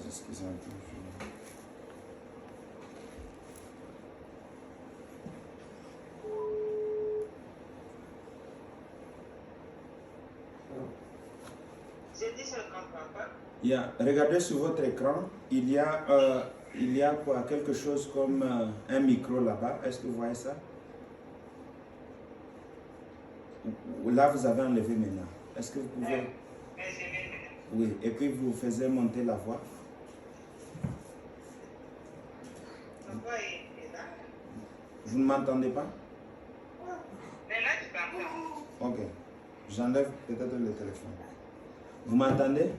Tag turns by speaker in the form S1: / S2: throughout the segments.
S1: excusez-moi. Regardez sur votre écran, il y a quoi, quelque chose comme un micro là-bas. Est-ce que vous voyez ça? Là, vous avez enlevé maintenant. Est-ce que vous pouvez... Oui, et puis vous faisiez monter la voix. Vous ne m'entendez pas? Ok. J'enlève peut-être le téléphone. Vous m'entendez?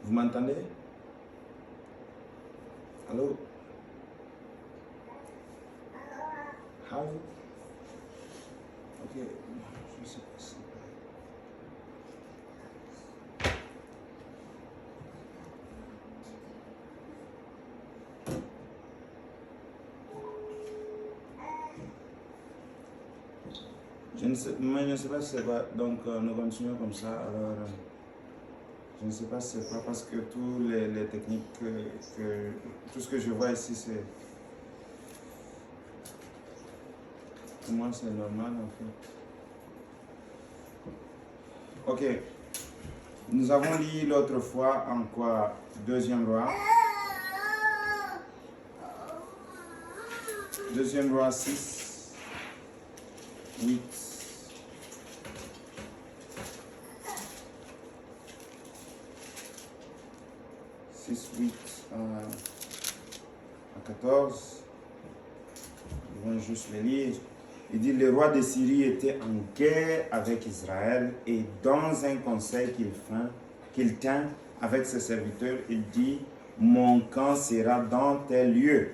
S1: Vous m'entendez? Allô? How? Ok, je sais pas si... Je ne sais pas si c'est pas... Donc, nous continuons comme ça. Alors, je ne sais pas si c'est pas parce que tous les techniques tout ce que je vois ici, c'est... Pour moi, c'est normal, en fait. Ok. Nous avons lu l'autre fois en quoi? Deuxième roi. Deuxième roi 6, 8. 8 à 14. Nous allons juste le lire. Il dit, le roi de Syrie était en guerre avec Israël et dans un conseil qu'il tint avec ses serviteurs, il dit, mon camp sera dans tel lieu.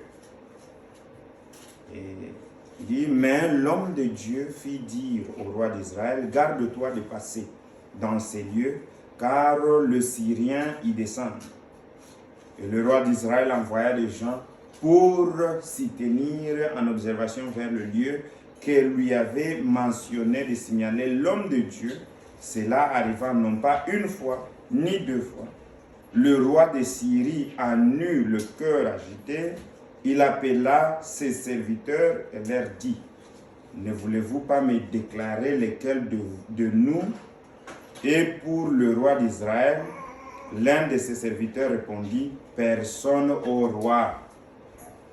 S1: Et il dit, mais l'homme de Dieu fit dire au roi d'Israël, garde-toi de passer dans ces lieux, car le Syrien y descend. Et le roi d'Israël envoya des gens pour s'y tenir en observation vers le lieu que lui avait mentionné de signaler l'homme de Dieu. Cela arriva non pas une fois, ni deux fois. Le roi de Syrie en eut le cœur agité. Il appela ses serviteurs et leur dit, ne voulez-vous pas me déclarer lesquels de nous? Et pour le roi d'Israël, l'un de ses serviteurs répondit, personne au roi,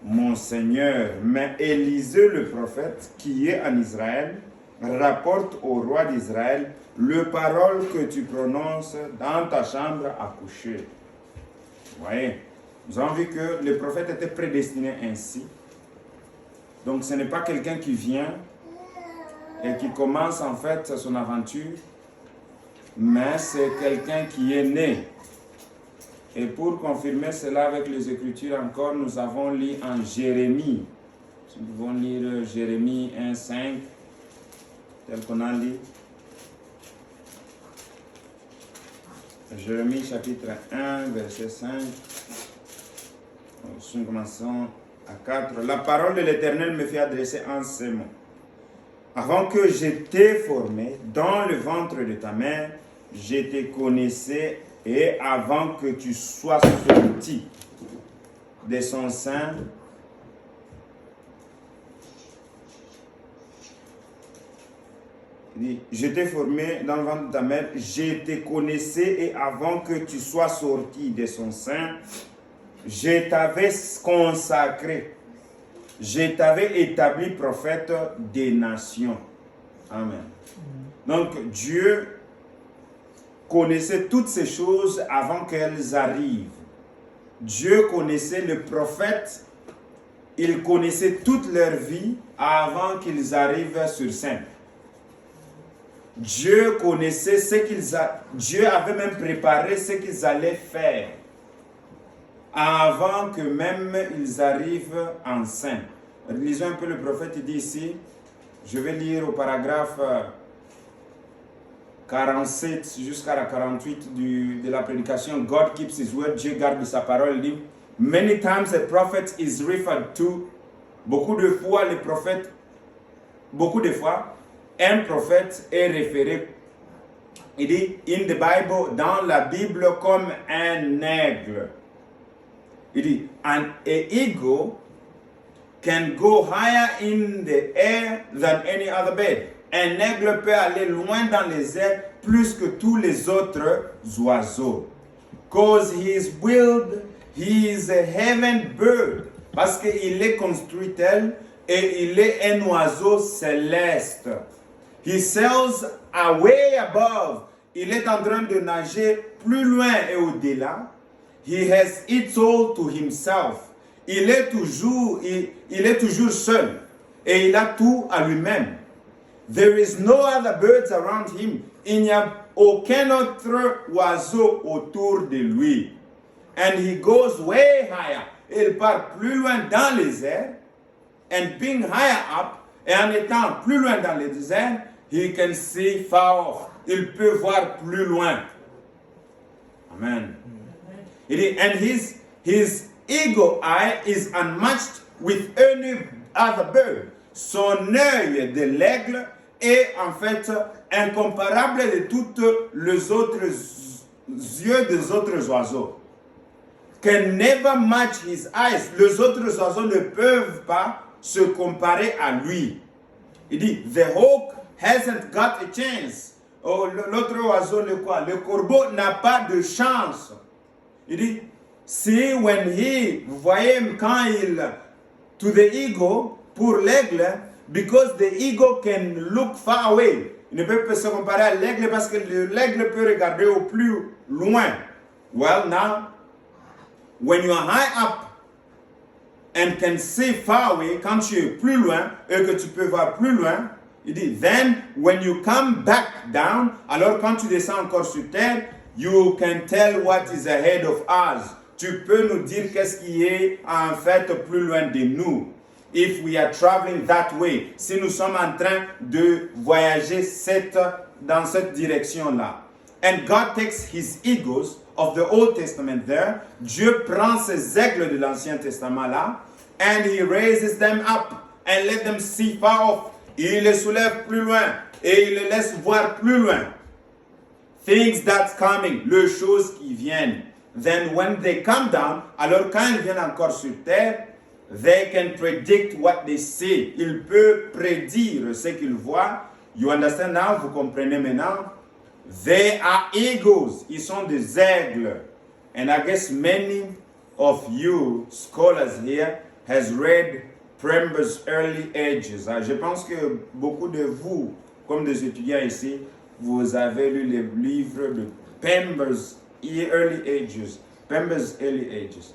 S1: mon Seigneur, mais Élisée le prophète qui est en Israël rapporte au roi d'Israël le parole que tu prononces dans ta chambre à coucher. Vous voyez, nous avons vu que le prophète était prédestiné ainsi. Donc ce n'est pas quelqu'un qui vient et qui commence en fait son aventure, mais c'est quelqu'un qui est né. Et pour confirmer cela avec les Écritures encore, nous avons lu en Jérémie. Nous pouvons lire Jérémie 1, 5, tel qu'on a lu. Jérémie chapitre 1, verset 5. Nous commençons à 4. La parole de l'Éternel me fait adresser en ces mots. Avant que je t'ai formé dans le ventre de ta mère, je te connaissais, et avant que tu sois sorti de son sein, il dit, je t'ai formé dans le ventre de ta mère, je te connaissais, et avant que tu sois sorti de son sein, je t'avais consacré, je t'avais établi prophète des nations. Amen. Donc Dieu connaissait toutes ces choses avant qu'elles arrivent. Dieu connaissait le prophète ils connaissaient toute leur vie avant qu'ils arrivent sur scène. Dieu connaissait Dieu avait même préparé ce qu'ils allaient faire avant que même ils arrivent en scène. Lisons un peu le prophète, il dit ici, je vais lire au paragraphe 47 jusqu'à la 48 de la prédication. God keeps his word, Dieu garde sa parole. Il dit, many times a prophet is referred to. Beaucoup de fois, un prophète est référé. Il dit, in the Bible, dans la Bible, comme un aigle. Il dit, an eagle can go higher in the air than any other bird. Un aigle peut aller loin dans les airs plus que tous les autres oiseaux. Because he is a heaven bird. Parce qu'il est construit tel et il est un oiseau céleste. He sails away above. Il est en train de nager plus loin et au-delà. He has it all to himself. Il est toujours seul et il a tout à lui-même. There is no other birds around him. Il n'y a aucun autre oiseau autour de lui. And he goes way higher. Il part plus loin dans les airs. And being higher up, et en étant plus loin dans les airs, he can see far off. Il peut voir plus loin. Amen. And his eagle eye is unmatched with any other bird. Son œil de l'aigle est en fait incomparable de tous les autres yeux des autres oiseaux. Can never match his eyes. Les autres oiseaux ne peuvent pas se comparer à lui. Il dit, the hawk hasn't got a chance. Oh, l'autre oiseau, le quoi? Le corbeau n'a pas de chance. Il dit, see when vous voyez quand to the eagle, pour l'aigle, because the eagle can look far away. Il ne peut pas se comparer à l'aigle parce que l'aigle peut regarder au plus loin. Well, now, when you are high up and can see far away, quand tu es plus loin et que tu peux voir plus loin, il dit, then when you come back down, alors quand tu descends encore sur terre, you can tell what is ahead of us. Tu peux nous dire qu'est-ce qui est en fait plus loin de nous. If we are traveling that way, si nous sommes en train de voyager dans cette direction-là. And God takes his eagles of the Old Testament there. Dieu prend ces aigles de l'Ancien Testament là, and he raises them up and let them see far off. Il les soulève plus loin et il les laisse voir plus loin. Things that's coming, les choses qui viennent. Then when they come down, alors quand ils viennent encore sur terre, they can predict what they see. Ils peuvent prédire ce qu'ils voient. You understand now? Vous comprenez maintenant? They are eagles. Ils sont des aigles. And I guess many of you scholars here has read Pember's Early Ages. Je pense que beaucoup de vous, comme des étudiants ici, vous avez lu les livres de Pember's Early Ages. Pember's Early Ages.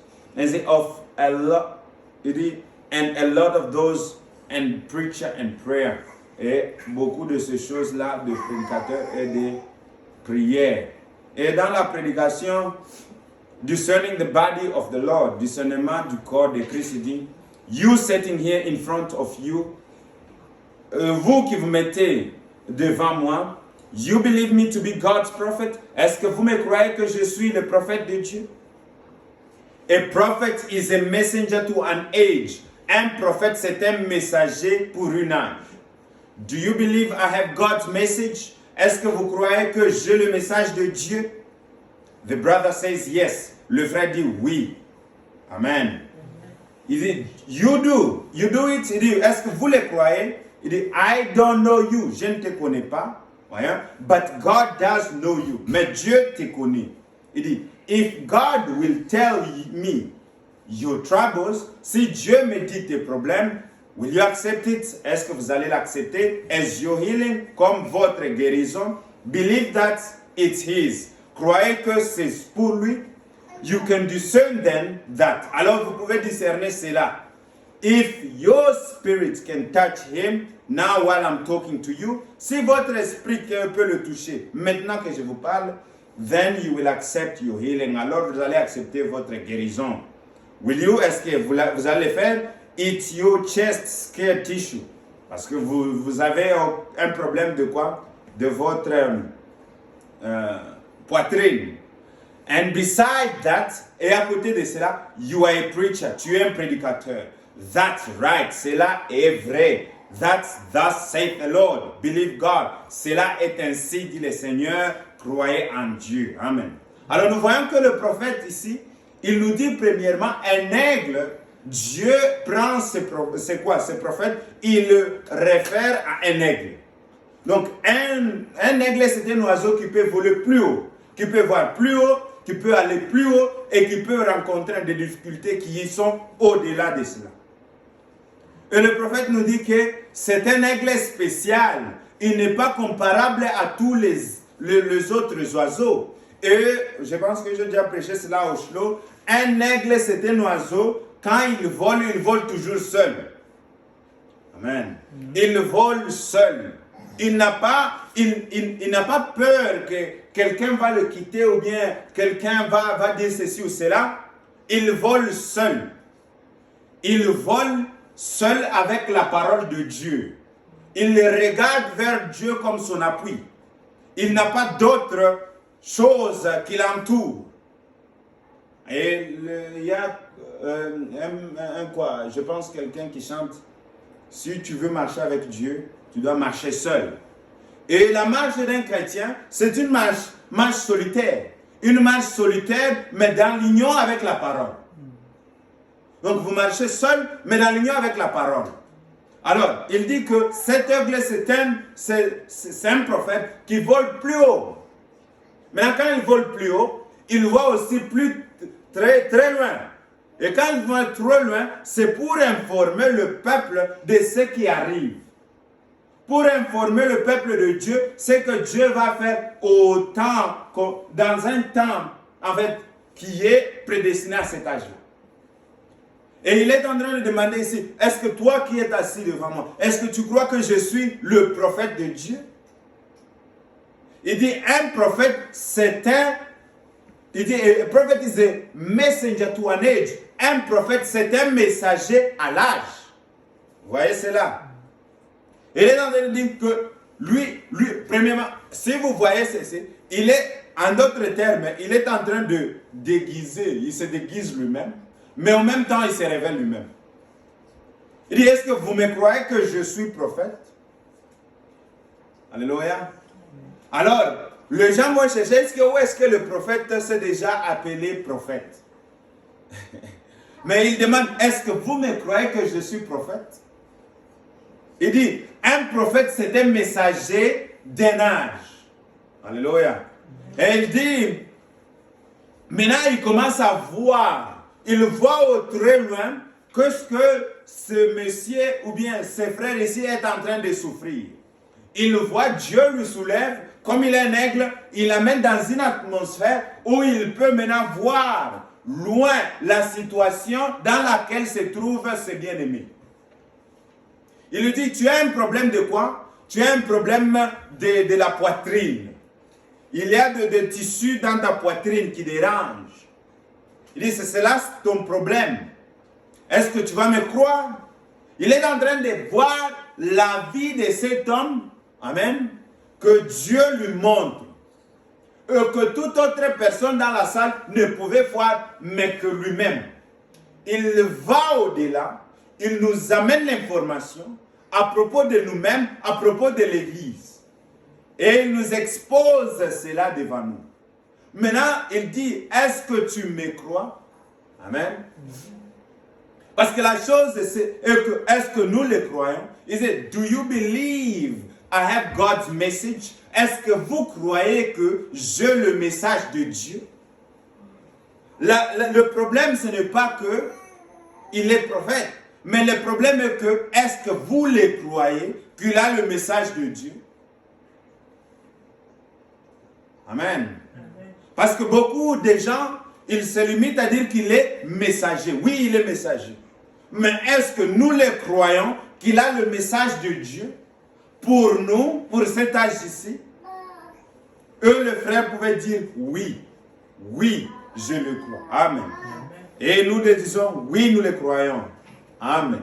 S1: And a lot of those and preacher and prayer. Et beaucoup de ces choses-là de prédicateurs et de prières. Et dans la prédication, discerning the body of the Lord, discernement du corps de Christ, il dit, you sitting here in front of you, vous qui vous mettez devant moi, you believe me to be God's prophet? Est-ce que vous me croyez que je suis le prophète de Dieu? A prophet is a messenger to an age. Un prophète, c'est un messager pour une âge. Do you believe I have God's message? Est-ce que vous croyez que j'ai le message de Dieu? The brother says yes. Le frère dit oui. Amen. Il dit, you do it. Il dit, est-ce que vous le croyez? Il dit, I don't know you. Je ne te connais pas. Voyons. But God does know you. Mais Dieu te connaît. Il dit, if God will tell me your troubles, si Dieu me dit tes problèmes, will you accept it? Est-ce que vous allez l'accepter as your healing, comme votre guérison? Believe that it's his. Croyez que c'est pour lui. You can discern then that. Alors vous pouvez discerner cela. if your spirit can touch him, now while I'm talking to you, si votre esprit peut le toucher, maintenant que je vous parle, then you will accept your healing. Alors vous allez accepter votre guérison. Will you? Est-ce que vous allez faire? It's your chest scar tissue. Parce que vous avez un problème de quoi? De votre poitrine. And beside that, et à côté de cela, you are a preacher. Tu es un prédicateur. That's right. Cela est vrai. That's thus saith the Lord. Believe God. Cela est ainsi, dit le Seigneur. Croyez en Dieu. Amen. Alors nous voyons que le prophète ici, il nous dit premièrement, un aigle, Dieu prend ses prophètes, il le réfère à un aigle. Donc un aigle, c'est un oiseau qui peut voler plus haut, qui peut voir plus haut, qui peut aller plus haut et qui peut rencontrer des difficultés qui sont au-delà de cela. Et le prophète nous dit que c'est un aigle spécial. Il n'est pas comparable à tous les autres oiseaux. Et je pense que j'ai déjà prêché cela au Shlo. Un aigle, c'est un oiseau, quand il vole toujours seul. Amen. Il vole seul. Il n'a pas peur que quelqu'un va le quitter ou bien quelqu'un va dire ceci ou cela. Il vole seul. Il vole seul avec la parole de Dieu. Il regarde vers Dieu comme son appui. Il n'a pas d'autre chose qui l'entoure. Et il y a je pense quelqu'un qui chante, si tu veux marcher avec Dieu, tu dois marcher seul. Et la marche d'un chrétien, c'est une marche solitaire. Une marche solitaire, mais dans l'union avec la parole. Donc vous marchez seul, mais dans l'union avec la parole. Alors, il dit que cet aigle, c'est un prophète qui vole plus haut. Maintenant, quand il vole plus haut, il voit aussi très, très loin. Et quand il voit trop loin, c'est pour informer le peuple de ce qui arrive. Pour informer le peuple de Dieu, ce que Dieu va faire dans un temps, en fait, qui est prédestiné à cet âge-là. Et il est en train de demander ici, est-ce que toi qui es assis devant moi, est-ce que tu crois que je suis le prophète de Dieu? Il dit, un prophète, il dit, a prophet is a messenger to an age. Un prophète, c'est un messager à l'âge. Vous voyez cela? Il est en train de dire que lui, premièrement, si vous voyez ceci, il est, en d'autres termes, il est en train de déguiser, il se déguise lui-même, mais en même temps, il se révèle lui-même. Il dit, est-ce que vous me croyez que je suis prophète? Alléluia. Alors, les gens vont chercher, où est-ce que le prophète s'est déjà appelé prophète? Mais il demande, est-ce que vous me croyez que je suis prophète? Il dit, un prophète, c'est un messager d'un âge. Alléluia. Et il dit, maintenant il commence à voir, il voit au très loin que ce monsieur ou bien ses frères ici est en train de souffrir. Il voit, Dieu lui soulève, comme il est un aigle, il l'amène dans une atmosphère où il peut maintenant voir loin la situation dans laquelle se trouvent ses bien-aimés. Il lui dit, tu as un problème de quoi? Tu as un problème de la poitrine. Il y a des tissus dans ta poitrine qui dérangent. Il dit, c'est cela ton problème. Est-ce que tu vas me croire? Il est en train de voir la vie de cet homme, amen, que Dieu lui montre. Et que toute autre personne dans la salle ne pouvait voir, mais que lui-même. Il va au-delà. Il nous amène l'information à propos de nous-mêmes, à propos de l'Église. Et il nous expose cela devant nous. Maintenant, il dit, est-ce que tu me crois? Amen. Parce que la chose, c'est que, est-ce que nous le croyons? Il dit, do you believe I have God's message? Est-ce que vous croyez que j'ai le message de Dieu? Le problème, ce n'est pas que il est prophète. Mais le problème est que, est-ce que vous le croyez qu'il a le message de Dieu? Amen. Parce que beaucoup de gens, ils se limitent à dire qu'il est messager. Oui, il est messager. Mais est-ce que nous les croyons qu'il a le message de Dieu pour nous, pour cet âge ici? Eux, les frères, pouvaient dire oui, oui, je le crois. Amen. Et nous les disons oui, nous les croyons. Amen.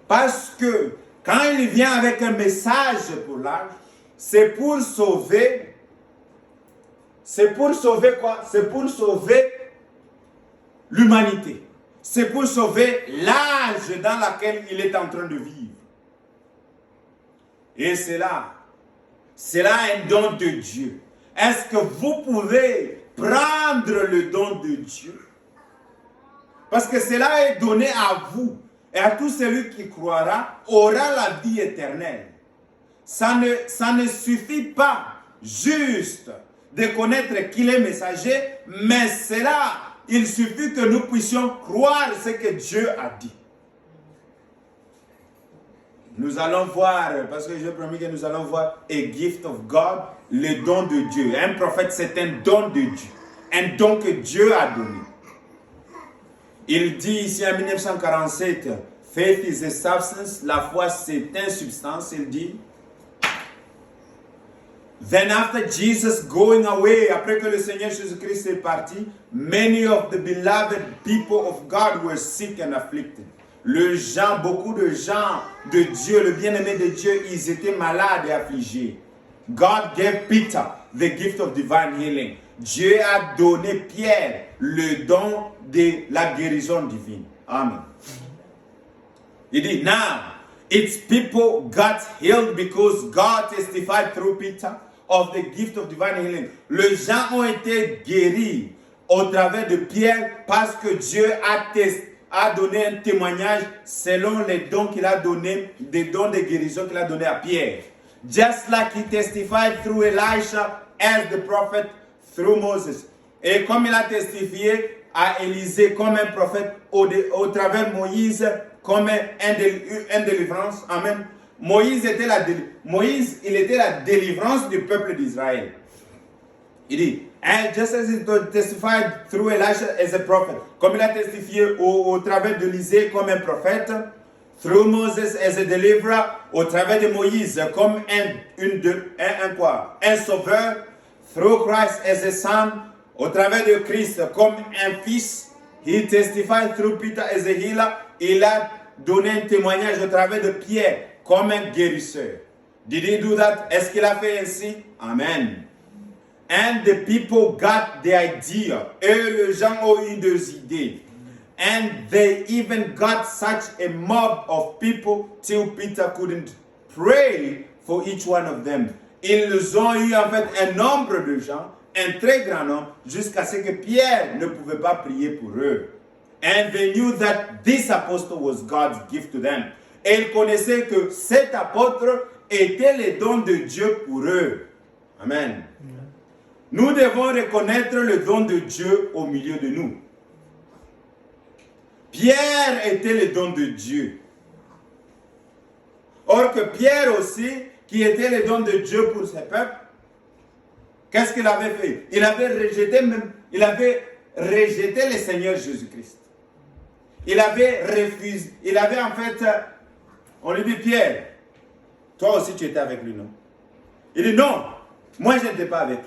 S1: Parce que quand il vient avec un message pour l'âge, c'est pour sauver. C'est pour sauver quoi? C'est pour sauver l'humanité. C'est pour sauver l'âge dans lequel il est en train de vivre. Et c'est là un don de Dieu. Est-ce que vous pouvez prendre le don de Dieu? Parce que cela est donné à vous. Et à tout celui qui croira aura la vie éternelle. Ça ne suffit pas juste de connaître qu'il est messager, mais cela, il suffit que nous puissions croire ce que Dieu a dit. Nous allons voir, parce que j'ai promis que nous allons voir a gift of God, le don de Dieu. Un prophète, c'est un don de Dieu. Un don que Dieu a donné. Il dit ici en 1947, faith is a substance, la foi c'est une substance, il dit. Then after Jesus going away, après que le Seigneur Jésus-Christ est parti, many of the beloved people of God were sick and afflicted. Beaucoup de gens de Dieu, le bien-aimé de Dieu, ils étaient malades et affligés. God gave Peter the gift of divine healing. Dieu a donné Pierre le don de la guérison divine. Amen. Il dit, now, its people got healed because God testified through Peter of the gift of divine healing. Les gens ont été guéris au travers de Pierre parce que Dieu a donné un témoignage selon les dons qu'il a donnés, des dons de guérison qu'il a donnés à Pierre. Just like he testified through Elisha as the prophet through Moses. Et comme il a testifié à Élisée comme un prophète au travers de Moïse comme un délivrance. Amen. Moïse, il était la délivrance du peuple d'Israël. Il dit, and just as he testified through Elisha as a prophet, comme il a testifié au travers d'Élisée comme un prophète, through Moses as a deliverer, au travers de Moïse comme un sauveur, through Christ as a son, au travers de Christ comme un fils, he testified through Peter as a healer, il a donné un témoignage au travers de Pierre comme un guérisseur. Did he do that? Est-ce qu'il a fait ainsi? Amen. And the people got the idea. Et les gens ont eu des idées. And they even got such a mob of people till Peter couldn't pray for each one of them. Ils ont eu en fait un nombre de gens, un très grand nombre, jusqu'à ce que Pierre ne pouvait pas prier pour eux. And they knew that this apostle was God's gift to them. Et ils connaissaient que cet apôtre était le don de Dieu pour eux. Amen. Nous devons reconnaître le don de Dieu au milieu de nous. Pierre était le don de Dieu. Or que Pierre aussi, qui était le don de Dieu pour ses peuples, qu'est-ce qu'il avait fait? Il avait rejeté le Seigneur Jésus-Christ. Il avait refusé, en fait, on lui dit, Pierre, toi aussi tu étais avec lui, non? Il dit, non, moi je n'étais pas avec lui.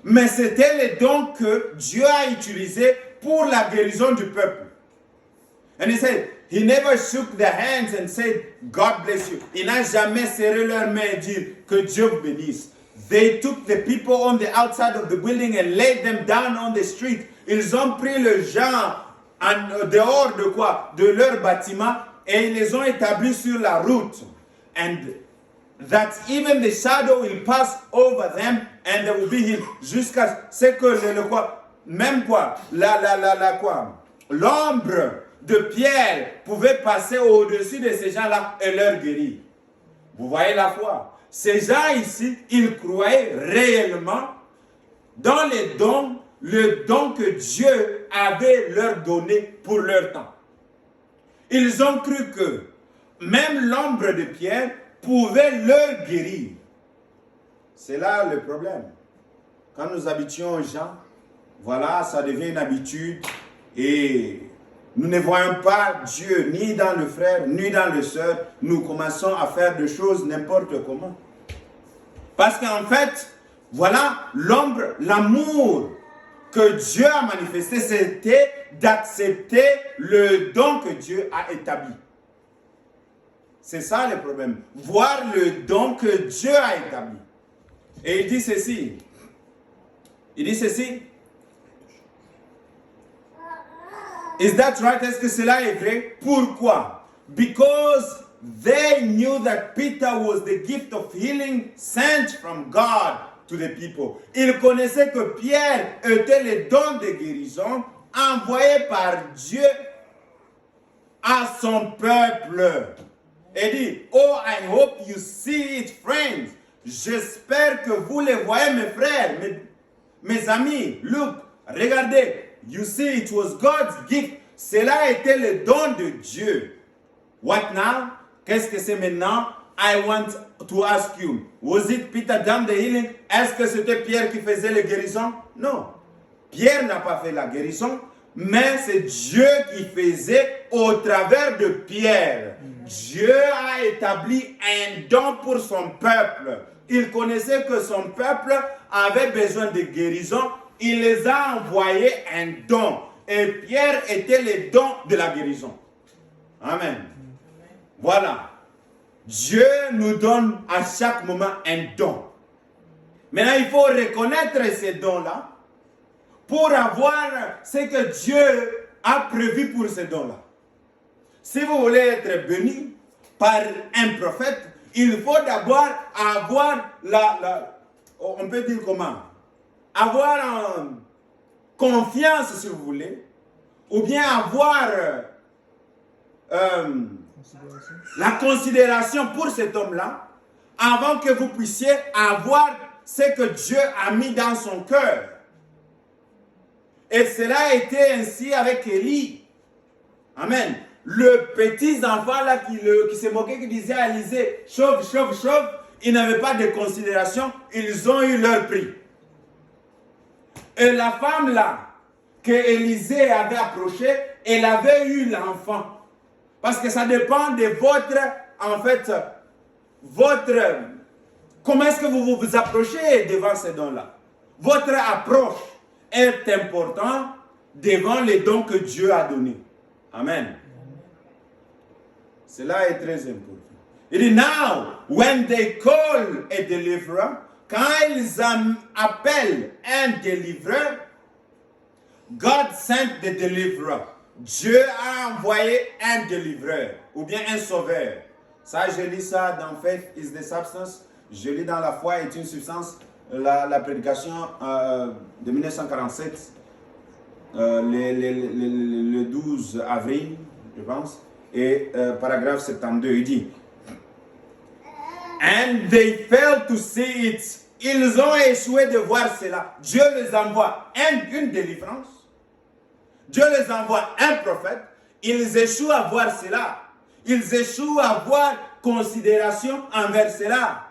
S1: Mais c'était le don que Dieu a utilisé pour la guérison du peuple. And he said, he never shook their hands and said, God bless you. Il n'a jamais serré leurs mains et dit que Dieu vous bénisse. They took the people on the outside of the building and laid them down on the street. Ils ont pris les gens en dehors de quoi? De leur bâtiment et ils les ont établis sur la route. And that even the shadow will pass over them and they will be healed. Jusqu'à ce que l'ombre de Pierre pouvait passer au-dessus de ces gens-là et leur guérir. Vous voyez la foi? Ces gens ici, ils croyaient réellement dans le don que Dieu avait leur donné pour leur temps. Ils ont cru que même l'ombre de Pierre pouvait leur guérir. C'est là le problème. Quand nous habituons aux gens, voilà, ça devient une habitude et nous ne voyons pas Dieu ni dans le frère, ni dans le sœur, nous commençons à faire des choses n'importe comment. Parce qu'en fait, voilà, l'ombre, l'amour que Dieu a manifesté, c'était d'accepter le don que Dieu a établi. C'est ça le problème. Voir le don que Dieu a établi. Et il dit ceci. Il dit ceci. Is that right? Est-ce que cela est vrai? Pourquoi? Because they knew that Peter was the gift of healing sent from God to the people. Ils connaissaient que Pierre était le don de guérison envoyé par Dieu à son peuple. Et dit, oh, I hope you see it, friends. J'espère que vous les voyez, mes frères, mes amis. Look, regardez. You see, it was God's gift. Cela était le don de Dieu. What now? Qu'est-ce que c'est maintenant? I want to ask you. Was it Peter done the healing? Est-ce que c'était Pierre qui faisait la guérison? Non. Pierre n'a pas fait la guérison, mais c'est Dieu qui faisait au travers de Pierre. Dieu a établi un don pour son peuple. Il connaissait que son peuple avait besoin de guérison. Il les a envoyés un don. Et Pierre était le don de la guérison. Amen. Voilà. Dieu nous donne à chaque moment un don. Maintenant, il faut reconnaître ces dons-là pour avoir ce que Dieu a prévu pour ces dons-là. Si vous voulez être béni par un prophète, il faut d'abord avoir on peut dire comment? Avoir confiance, si vous voulez, ou bien avoir la considération pour cet homme-là, avant que vous puissiez avoir ce que Dieu a mis dans son cœur. Et cela a été ainsi avec Élie. Amen. Le petit enfant là qui se moquait, qui disait à Élisée, chauffe, chauffe, chauffe, ils n'avaient pas de considération, ils ont eu leur prix. Et la femme là, que Élisée avait approchée, elle avait eu l'enfant. Parce que ça dépend de votre, en fait, comment est-ce que vous vous approchez devant ces dons-là. Votre approche est importante devant les dons que Dieu a donnés. Amen. Cela est très important. Il dit, now, when they call a deliverer, quand ils appellent un délivreur, God sent the deliverer. Dieu a envoyé un délivreur, ou bien un sauveur. Ça, je lis ça dans Faith is the Substance. Je lis dans La foi est une substance, la prédication de 1947, le 12 avril, je pense, et paragraphe 72, il dit, and they failed to see it. Ils ont échoué de voir cela. Dieu les envoie une délivrance. Dieu les envoie un prophète. Ils échouent à voir cela. Ils échouent à avoir considération envers cela.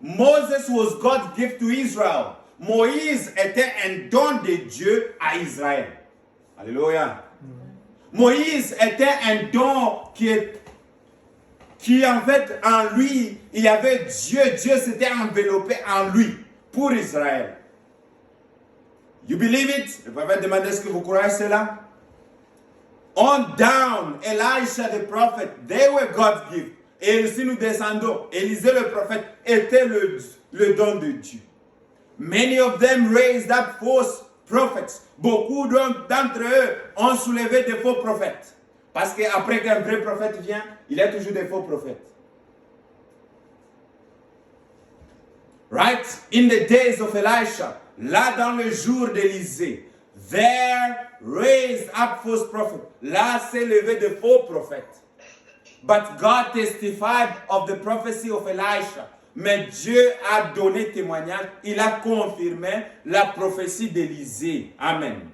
S1: Moses was God's gift to Israel. Moïse était un don de Dieu à Israël. Alléluia. Moïse était un don qui en fait en lui, il y avait Dieu. Dieu s'était enveloppé en lui pour Israël. You believe it? Le prophète demandait est-ce que vous croyez cela? On down, Elisha the prophet, they were God's gift. Et si nous descendons, Élisée le prophète était le don de Dieu. Many of them raised up false prophets. Beaucoup d'entre eux ont soulevé des faux prophètes. Parce qu'après qu'un vrai prophète vient, il y a toujours des faux prophètes. Right? In the days of Elisha, là dans le jour d'Élisée, there raised up false prophets. Là s'est levé de faux prophètes. But God testified of the prophecy of Elisha. Mais Dieu a donné témoignage, il a confirmé la prophétie d'Élisée. Amen.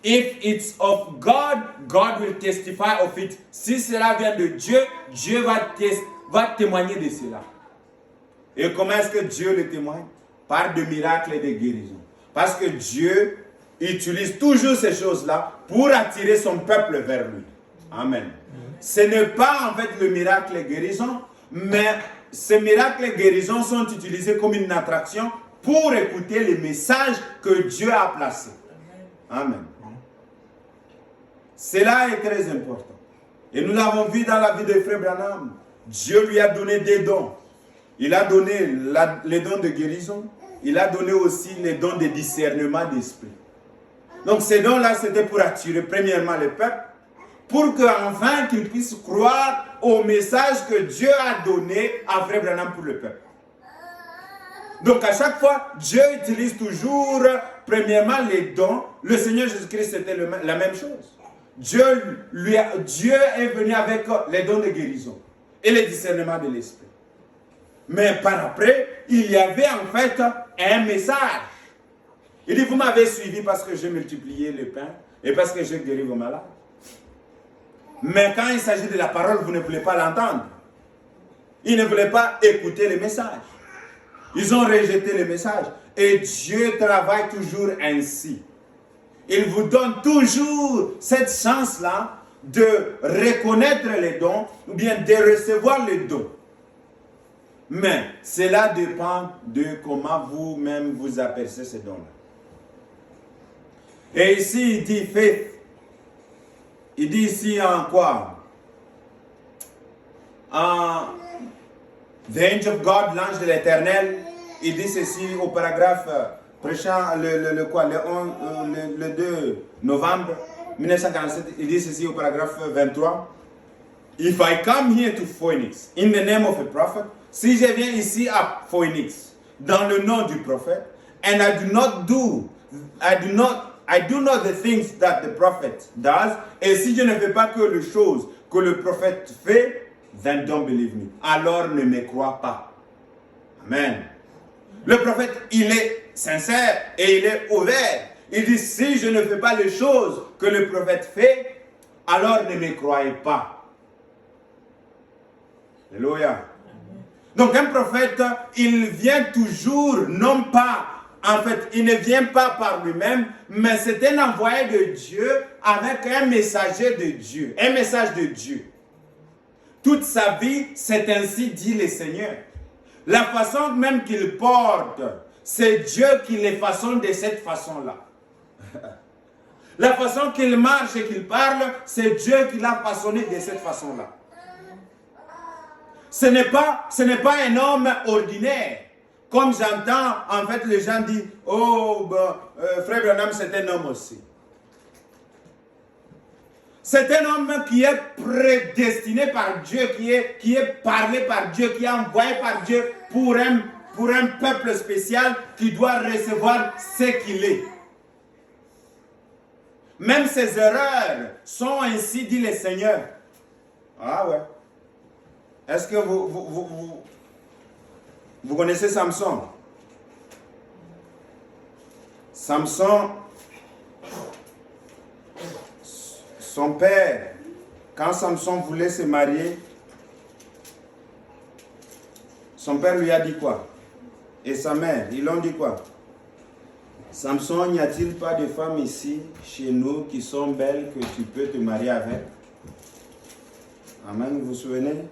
S1: If it's of God, God will testify of it. Si cela vient de Dieu, Dieu va témoigner de cela. Et comment est-ce que Dieu le témoigne? Par de miracles et de guérisons. Parce que Dieu utilise toujours ces choses-là pour attirer son peuple vers lui. Amen. Ce n'est pas en fait le miracle et guérison, mais ces miracles et guérisons sont utilisés comme une attraction pour écouter les messages que Dieu a placés. Amen. Cela est très important. Et nous l'avons vu dans la vie de Frère Branham. Dieu lui a donné des dons. Il a donné les dons de guérison. Il a donné aussi les dons de discernement d'esprit. Donc ces dons-là, c'était pour attirer premièrement le peuple, pour qu'enfin qu'ils puissent croire au message que Dieu a donné à Frère Branham pour le peuple. Donc à chaque fois, Dieu utilise toujours premièrement les dons. Le Seigneur Jésus-Christ, c'était la même chose. Dieu est venu avec les dons de guérison et le discernement de l'esprit. Mais par après, il y avait en fait un message. Il dit, vous m'avez suivi parce que j'ai multiplié le pain et parce que j'ai guéri vos malades. Mais quand il s'agit de la parole, vous ne voulez pas l'entendre. Ils ne voulaient pas écouter le message. Ils ont rejeté le message. Et Dieu travaille toujours ainsi. Il vous donne toujours cette chance-là de reconnaître les dons ou bien de recevoir les dons. Mais cela dépend de comment vous-même vous apercevez ces dons-là. Et ici, il dit faith. Il dit ici en quoi? En The Angel of God, l'ange de l'Éternel. Il dit ceci au paragraphe prêchant le 2 novembre 1947. Il dit ceci au paragraphe 23. If I come here to Phoenix in the name of a prophet, si je viens ici à Phoenix dans le nom du prophète, and I do not the things that the prophet does, et si je ne fais pas que les choses que le prophète fait, then don't believe me. Alors ne me crois pas. Amen. Le prophète, il est sincère et il est ouvert. Il dit, si je ne fais pas les choses que le prophète fait, alors ne me croyez pas. Alléluia. Donc un prophète, il vient toujours, non pas, en fait, il ne vient pas par lui-même, mais c'est un envoyé de Dieu avec un messager de Dieu, un message de Dieu. Toute sa vie, c'est ainsi dit le Seigneur. La façon même qu'il porte, c'est Dieu qui les façonne de cette façon-là. La façon qu'il marche et qu'il parle, c'est Dieu qui l'a façonné de cette façon-là. Ce n'est pas un homme ordinaire. Comme j'entends, en fait, les gens disent, oh, Frère Branham, c'est un homme aussi. C'est un homme qui est prédestiné par Dieu, qui est parlé par Dieu, qui est envoyé par Dieu pour un peuple spécial qui doit recevoir ce qu'il est. Même ses erreurs sont ainsi, dit le Seigneur. Ah ouais. Est-ce que vous connaissez Samson? Samson, son père, quand Samson voulait se marier, son père lui a dit quoi? Et sa mère, ils l'ont dit quoi? Samson, n'y a-t-il pas de femmes ici, chez nous, qui sont belles que tu peux te marier avec? Amen, vous vous souvenez?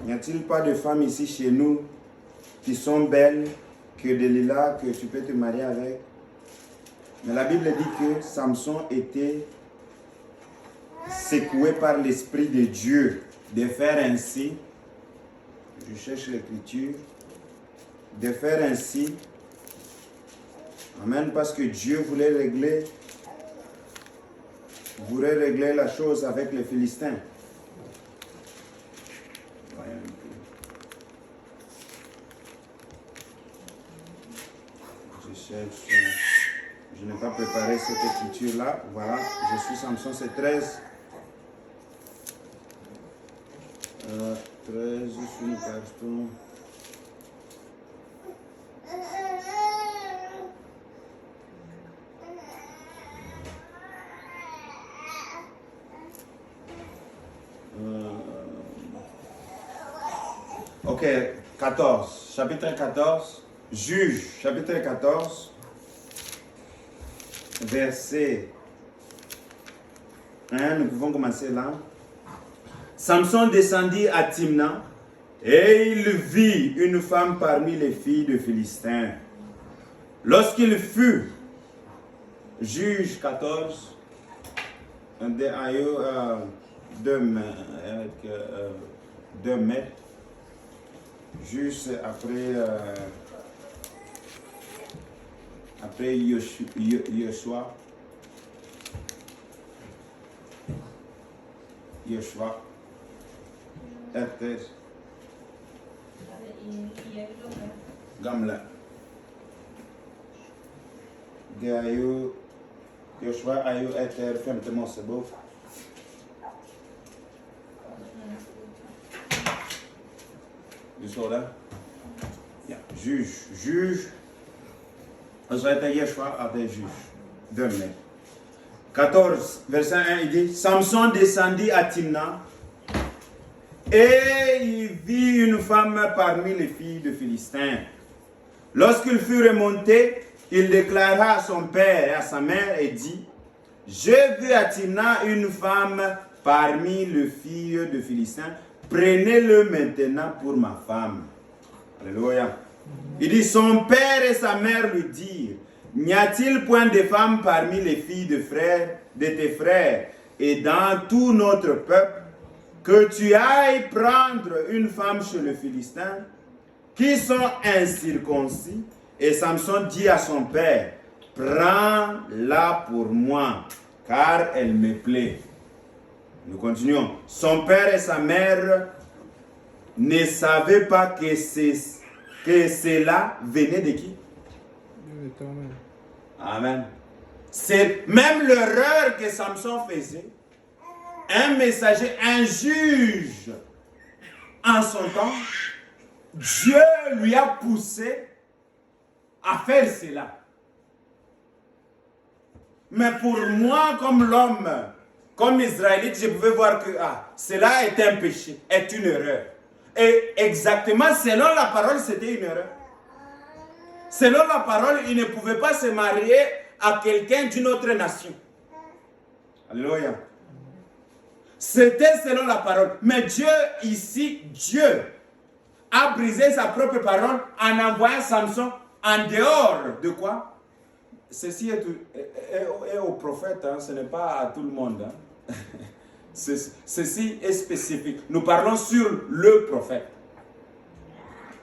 S1: N'y a-t-il pas de femmes ici chez nous qui sont belles que Delilah, que tu peux te marier avec? Mais la Bible dit que Samson était secoué par l'Esprit de Dieu de faire ainsi. Je cherche l'écriture. De faire ainsi. Amen, parce que Dieu voulait régler la chose avec les Philistins. Je n'ai pas préparé cette écriture-là. Voilà, je suis Samson, c'est 13. 13, je suis carton. Ok, 14, chapitre 14, Juge, chapitre 14. verset 1, nous pouvons commencer là. Samson descendit à Timna et il vit une femme parmi les filles de Philistins. Lorsqu'il fut, Juge 14, de Ayo 2 mètres, juste après Yoshua. Gamla. De Ayo, Yoshua Ayo Eter, fermement c'est beau. Du soldat. Juge. Yoshua avait juge. 2 mètres. 14, verset 1, il dit, Samson descendit à Timna et il vit une femme parmi les filles de Philistins. Lorsqu'il fut remonté, il déclara à son père et à sa mère et dit, j'ai vu à Timna une femme parmi les filles de Philistins, prenez-le maintenant pour ma femme. Alléluia. Il dit, son père et sa mère lui dirent, n'y a-t-il point de femmes parmi les filles de tes frères et dans tout notre peuple, que tu ailles prendre une femme chez les Philistins, qui sont incirconcis? Et Samson dit à son père, prends-la pour moi, car elle me plaît. Nous continuons. Son père et sa mère ne savaient pas que cela venait de qui? Amen. C'est même l'erreur que Samson faisait. Un messager, un juge, en son temps, Dieu lui a poussé à faire cela. Mais pour moi, comme l'homme, comme israélite, je pouvais voir que cela est un péché, est une erreur. Et exactement, selon la parole, c'était une erreur. Selon la parole, il ne pouvait pas se marier à quelqu'un d'une autre nation. Alléluia. C'était selon la parole. Mais Dieu, ici, Dieu a brisé sa propre parole en envoyant Samson en dehors de quoi? Ceci est au prophète, hein, ce n'est pas à tout le monde. Hein. Ceci est spécifique. Nous parlons sur le prophète.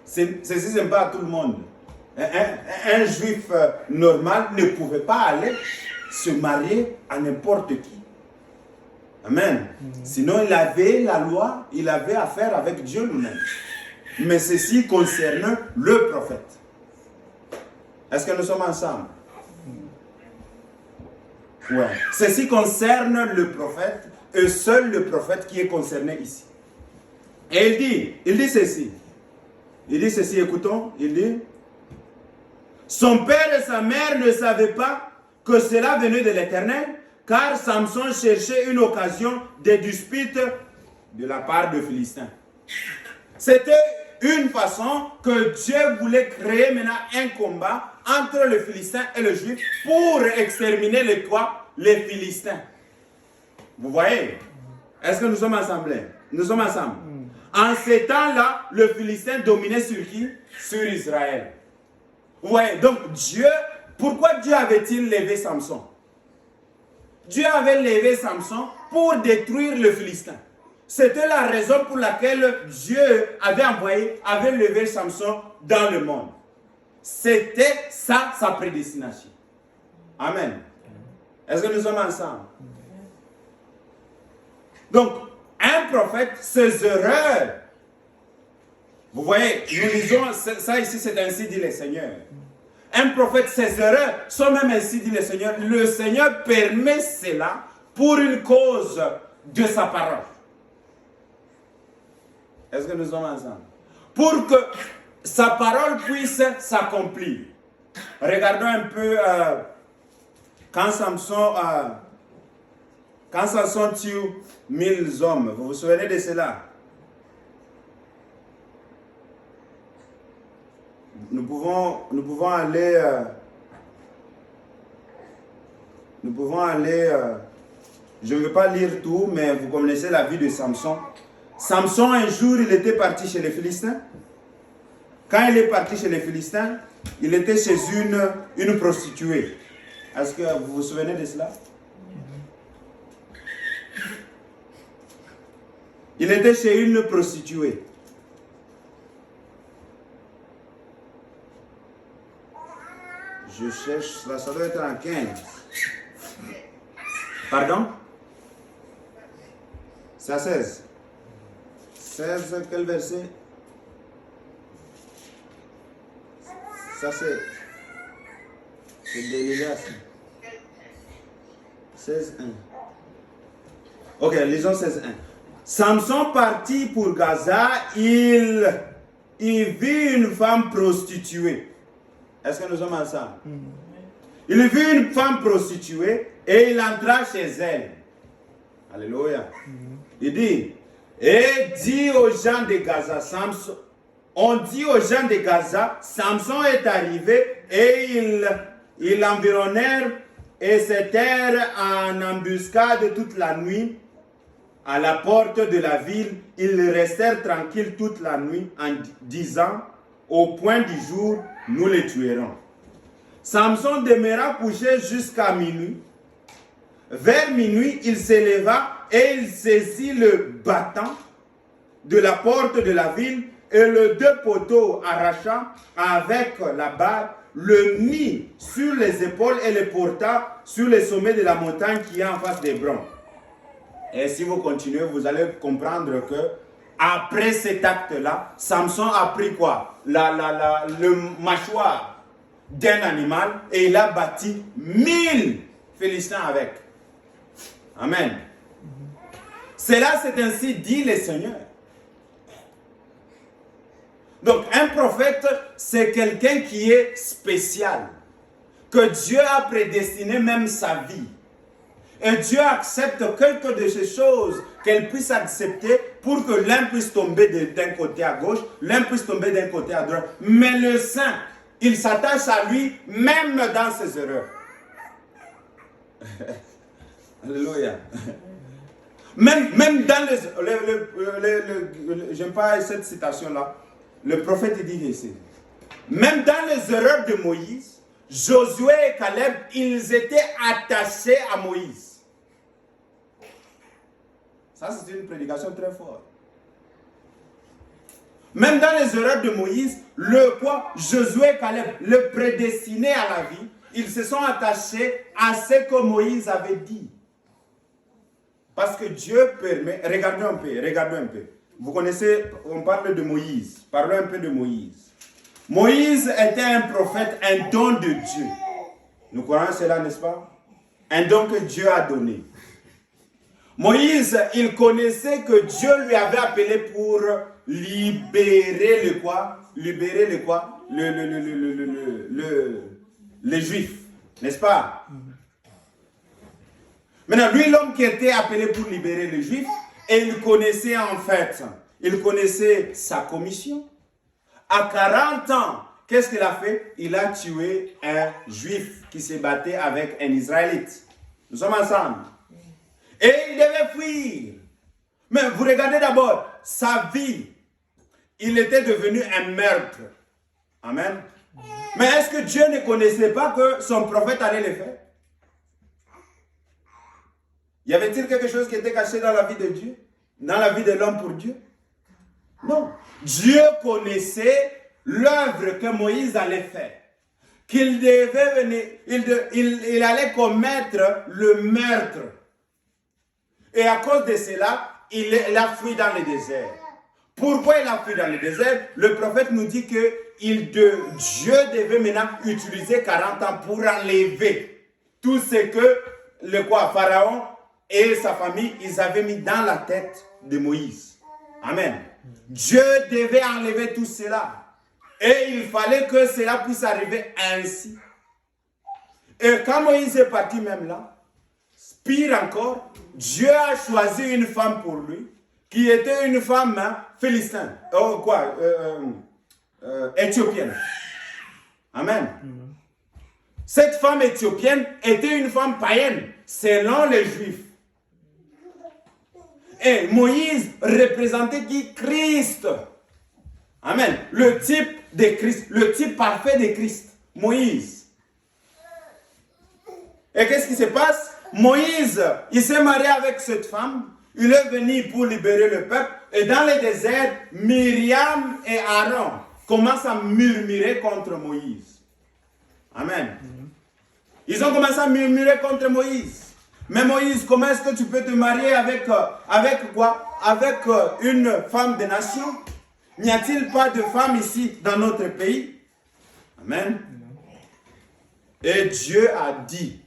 S1: Ceci, ce n'est pas à tout le monde. Un juif normal ne pouvait pas aller se marier à n'importe qui. Amen. Sinon, il avait la loi, il avait affaire avec Dieu lui-même. Mais ceci concerne le prophète. Est-ce que nous sommes ensemble? Ouais. Ceci concerne le prophète, et seul le prophète qui est concerné ici. Et il dit ceci. Il dit ceci, écoutons, il dit, son père et sa mère ne savaient pas que cela venait de l'Éternel, car Samson cherchait une occasion de dispute de la part de Philistins. C'était une façon que Dieu voulait créer maintenant un combat entre les Philistins et les Juifs pour exterminer les quoi? Les Philistins. Vous voyez? Est-ce que nous sommes ensemble? Nous sommes ensemble. En ces temps-là, le Philistin dominait sur qui? Sur Israël. Vous voyez? Donc Dieu, pourquoi Dieu avait-il levé Samson? Dieu avait levé Samson pour détruire le Philistin. C'était la raison pour laquelle Dieu avait levé Samson dans le monde. C'était ça, sa prédestination. Amen. Est-ce que nous sommes ensemble? Donc, un prophète, ses erreurs. Vous voyez, nous lisons ça ici, c'est ainsi dit le Seigneur. Un prophète, ses erreurs sont même ainsi dit le Seigneur. Le Seigneur permet cela pour une cause de sa parole. Est-ce que nous sommes ensemble? Pour que sa parole puisse s'accomplir. Regardons un peu quand Samson tue 1000 hommes. Vous vous souvenez de cela? Nous pouvons aller Nous pouvons aller... je ne veux pas lire tout, mais vous connaissez la vie de Samson. Samson, un jour, il était parti chez les Philistins. Quand il est parti chez les Philistins, il était chez une prostituée. Est-ce que vous vous souvenez de cela? Il était chez une prostituée. Je cherche, ça doit être en 15. Pardon? C'est à 16. 16, quel verset? Ça c'est Délias. 16.1. Ok, lisons 16.1. Samson partit pour Gaza, il vit une femme prostituée. Est-ce que nous sommes ensemble? Il vit une femme prostituée et il entra chez elle. Alléluia. Il dit, et dit aux gens de Gaza, on dit aux gens de Gaza, Samson est arrivé et ils l'environnèrent et s'étèrent en embuscade toute la nuit à la porte de la ville. Ils restèrent tranquilles toute la nuit en disant, au point du jour, nous les tuerons. Samson demeura couché jusqu'à minuit. Vers minuit, il s'éleva et il saisit le battant de la porte de la ville et le deux poteaux arracha avec la barre, le mit sur les épaules et le porta sur le sommet de la montagne qui est en face d'Hébron. Et si vous continuez, vous allez comprendre que après cet acte-là, Samson a pris quoi? Le mâchoire d'un animal et il a bâti 1000 Philistins avec. Amen. Cela, c'est ainsi dit le Seigneur. Donc, un prophète, c'est quelqu'un qui est spécial, que Dieu a prédestiné même sa vie. Et Dieu accepte quelques de ces choses qu'elle puisse accepter pour que l'un puisse tomber d'un côté à gauche, l'un puisse tomber d'un côté à droite. Mais le saint, il s'attache à lui même dans ses erreurs. Alléluia. Même dans j'aime pas cette citation-là. Le prophète dit ici, même dans les erreurs de Moïse, Josué et Caleb, ils étaient attachés à Moïse. Ça, c'est une prédication très forte. Même dans les erreurs de Moïse, Josué et Caleb, le prédestiné à la vie, ils se sont attachés à ce que Moïse avait dit. Parce que Dieu permet, regardez un peu. Vous connaissez, on parle de Moïse. Parlons un peu de Moïse. Moïse était un prophète, un don de Dieu. Nous croyons cela, n'est-ce pas? Un don que Dieu a donné. Moïse, il connaissait que Dieu lui avait appelé pour libérer le quoi? Libérer le quoi? Les Juifs, n'est-ce pas? Maintenant, lui, l'homme qui était appelé pour libérer les Juifs, et il connaissait en fait, il connaissait sa commission. À 40 ans, qu'est-ce qu'il a fait? Il a tué un Juif qui se battait avec un Israélite. Nous sommes ensemble. Et il devait fuir. Mais vous regardez d'abord, sa vie, il était devenu un meurtre. Amen. Mais est-ce que Dieu ne connaissait pas que son prophète allait le faire? Y avait-il quelque chose qui était caché dans la vie de Dieu? Dans la vie de l'homme pour Dieu? Non. Dieu connaissait l'œuvre que Moïse allait faire. Qu'il devait venir, il allait commettre le meurtre. Et à cause de cela, il a fui dans le désert. Pourquoi il a fui dans le désert? Le prophète nous dit que Dieu devait maintenant utiliser 40 ans pour enlever tout ce que Pharaon et sa famille, ils avaient mis dans la tête de Moïse. Amen. Dieu devait enlever tout cela. Et il fallait que cela puisse arriver ainsi. Et quand Moïse est parti même là, pire encore, Dieu a choisi une femme pour lui, qui était une femme philistine, éthiopienne. Amen. Cette femme éthiopienne était une femme païenne, selon les Juifs. Et Moïse représentait qui? Christ. Amen. Le type de Christ, le type parfait de Christ. Moïse. Et qu'est-ce qui se passe? Moïse, il s'est marié avec cette femme. Il est venu pour libérer le peuple. Et dans le désert, Myriam et Aaron commencent à murmurer contre Moïse. Amen. Ils ont commencé à murmurer contre Moïse. Mais Moïse, comment est-ce que tu peux te marier avec quoi? Avec une femme de nation? N'y a-t-il pas de femmes ici dans notre pays? Amen. Et Dieu a dit,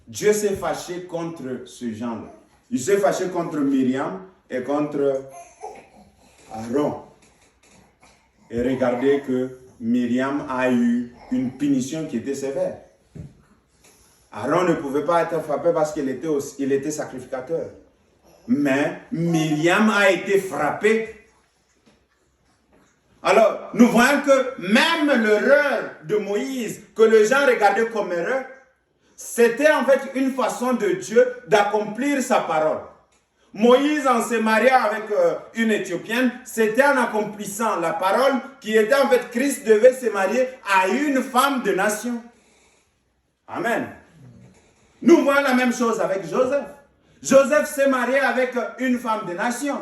S1: Dieu s'est fâché contre ce genre-là. Il s'est fâché contre Myriam et contre Aaron. Et regardez que Myriam a eu une punition qui était sévère. Aaron ne pouvait pas être frappé parce qu'il était sacrificateur. Mais Myriam a été frappée. Alors, nous voyons que même l'erreur de Moïse, que les gens regardaient comme erreur, c'était en fait une façon de Dieu d'accomplir sa parole. Moïse, en se mariant avec une Éthiopienne, c'était en accomplissant la parole qui était en fait Christ devait se marier à une femme de nation. Amen. Nous voyons la même chose avec Joseph. Joseph s'est marié avec une femme de nation.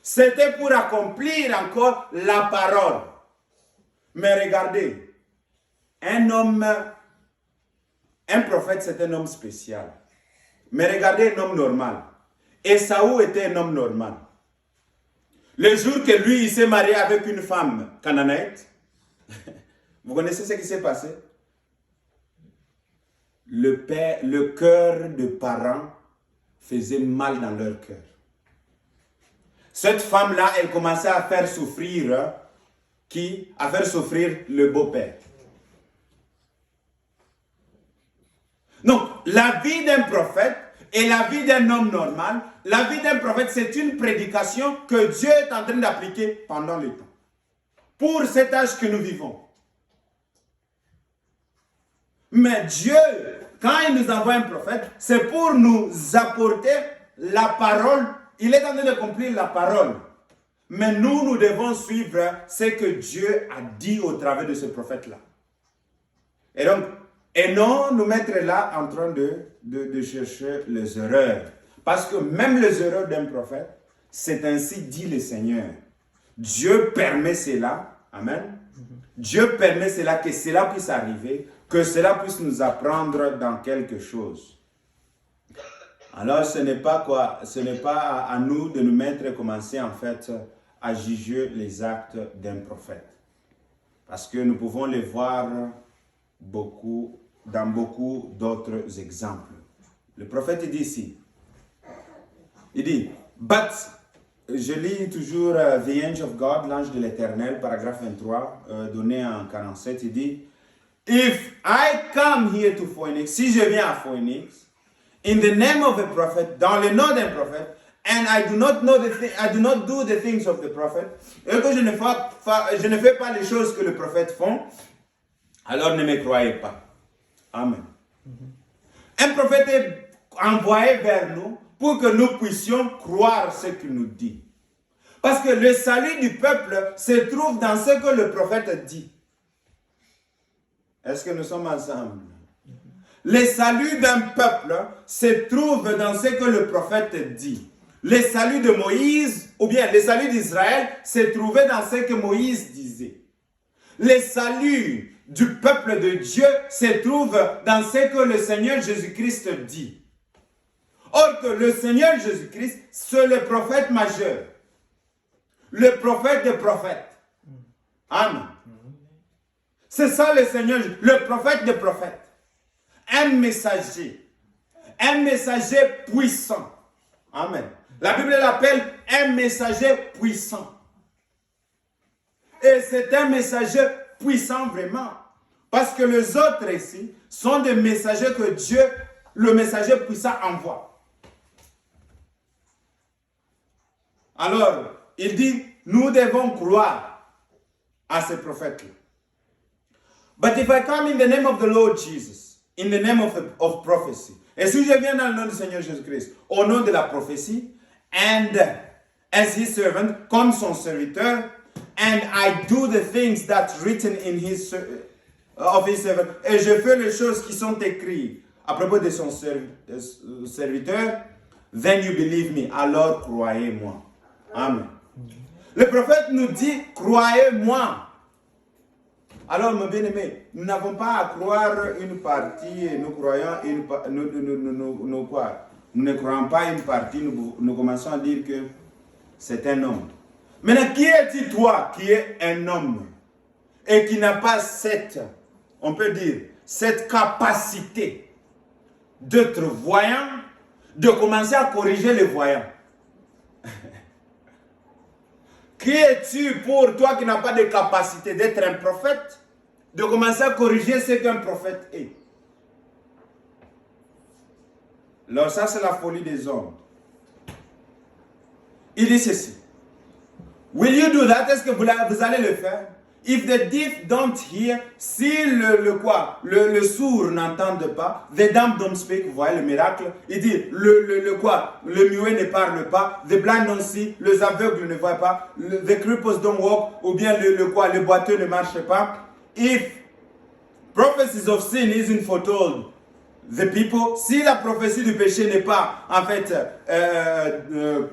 S1: C'était pour accomplir encore la parole. Mais regardez, un prophète, c'est un homme spécial. Mais regardez un homme normal. Ésaü était un homme normal. Le jour que lui, il s'est marié avec une femme cananéite, vous connaissez ce qui s'est passé? Le cœur de parents faisait mal dans leur cœur. Cette femme-là, elle commençait à faire souffrir qui? À faire souffrir le beau-père. Donc, la vie d'un prophète et la vie d'un homme normal, la vie d'un prophète, c'est une prédication que Dieu est en train d'appliquer pendant le temps. Pour cet âge que nous vivons. Mais Dieu, quand il nous envoie un prophète, c'est pour nous apporter la parole. Il est en train d'accomplir la parole. Mais nous devons suivre ce que Dieu a dit au travers de ce prophète-là. Et non nous mettre là en train de chercher les erreurs. Parce que même les erreurs d'un prophète, c'est ainsi dit le Seigneur. Dieu permet cela. Amen. Dieu permet cela, que cela puisse arriver, que cela puisse nous apprendre dans quelque chose. Alors ce n'est pas à nous de nous mettre et commencer en fait à juger les actes d'un prophète. Parce que nous pouvons les voir dans beaucoup d'autres exemples. Le prophète dit ici, il dit, but, je lis toujours The Angel of God, l'ange de l'Éternel, paragraphe 23, donné en 47, il dit, if I come here to Phoenix, si je viens à Phoenix, in the name of a prophet, dans le nom d'un prophète, and I do not do the things of the prophet, et que je ne fais pas les choses que le prophète font, alors ne me croyez pas. Amen. Un prophète est envoyé vers nous pour que nous puissions croire ce qu'il nous dit. Parce que le salut du peuple se trouve dans ce que le prophète dit. Est-ce que nous sommes ensemble? Le salut d'un peuple se trouve dans ce que le prophète dit. Le salut de Moïse, ou bien le salut d'Israël, se trouvait dans ce que Moïse disait. Le salut du peuple de Dieu se trouve dans ce que le Seigneur Jésus-Christ dit. Or que le Seigneur Jésus-Christ, c'est le prophète majeur. Le prophète des prophètes. Amen. C'est ça le Seigneur, le prophète des prophètes. Un messager puissant. Amen. La Bible l'appelle un messager puissant. Et c'est un messager puissant vraiment. Parce que les autres ici sont des messagers que Dieu, le messager puissant, envoie. Alors, il dit, nous devons croire à ce prophète-là. But if I come in the name of the Lord Jesus, in the name of prophecy, et si je viens dans le nom du Seigneur Jésus-Christ, au nom de la prophétie, and as his servant, comme son serviteur, and I do the things that's written in his servant, et je fais les choses qui sont écrites à propos de son serviteur, then you believe me, alors croyez-moi. Amen. Le prophète nous dit, croyez-moi. Alors, mes bien-aimés, nous n'avons pas à croire une partie, nous croyons quoi? Nous ne croyons pas une partie, nous commençons à dire que c'est un homme. Maintenant, qui es-tu toi qui es un homme et qui n'a pas cette, on peut dire, cette capacité d'être voyant, de commencer à corriger les voyants? Qui es-tu pour toi qui n'as pas de capacité d'être un prophète, de commencer à corriger ce qu'un prophète est? Alors ça, c'est la folie des hommes. Il dit ceci. Will you do that? Est-ce que vous allez le faire? If the deaf don't hear, si le sourd n'entend pas, the dumb don't speak, vous voyez le miracle, il dit, le muet ne parle pas, the blind don't see, les aveugles ne voient pas, the cripples don't walk, ou bien le boiteux ne marche pas. If prophecies of sin isn't foretold, the people, si la prophétie du péché n'est pas en fait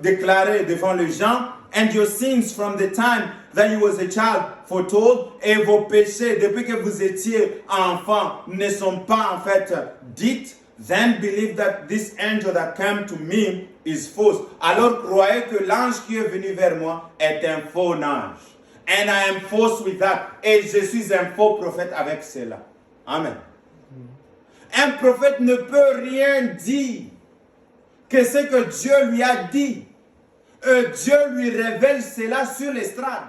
S1: déclarée devant les gens, and your sins from the time that you was a child foretold, et vos péchés depuis que vous étiez enfant ne sont pas en fait dites, then believe that this angel that came to me is false. Alors croyez que l'ange qui est venu vers moi est un faux ange. And I am false with that. Et je suis un faux prophète avec cela. Amen. Un prophète ne peut rien dire que ce que Dieu lui a dit. Dieu lui révèle cela sur l'estrade.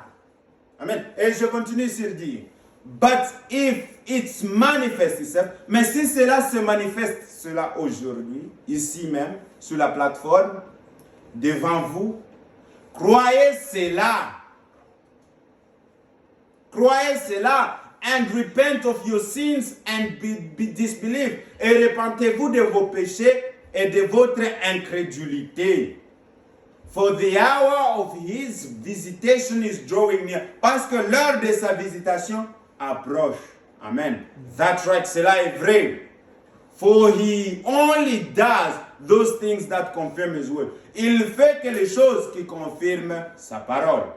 S1: Amen. Et je continue sur dire. But if it manifests itself, mais si cela se manifeste, cela aujourd'hui, ici même, sur la plateforme, devant vous, croyez cela. Croyez cela. And repent of your sins and be disbelieve. Et repentez-vous de vos péchés et de votre incrédulité. For the hour of his visitation is drawing near. Parce que l'heure de sa visitation approche. Amen. That's right, cela est vrai. For he only does those things that confirm his word. Il fait que les choses qui confirment sa parole.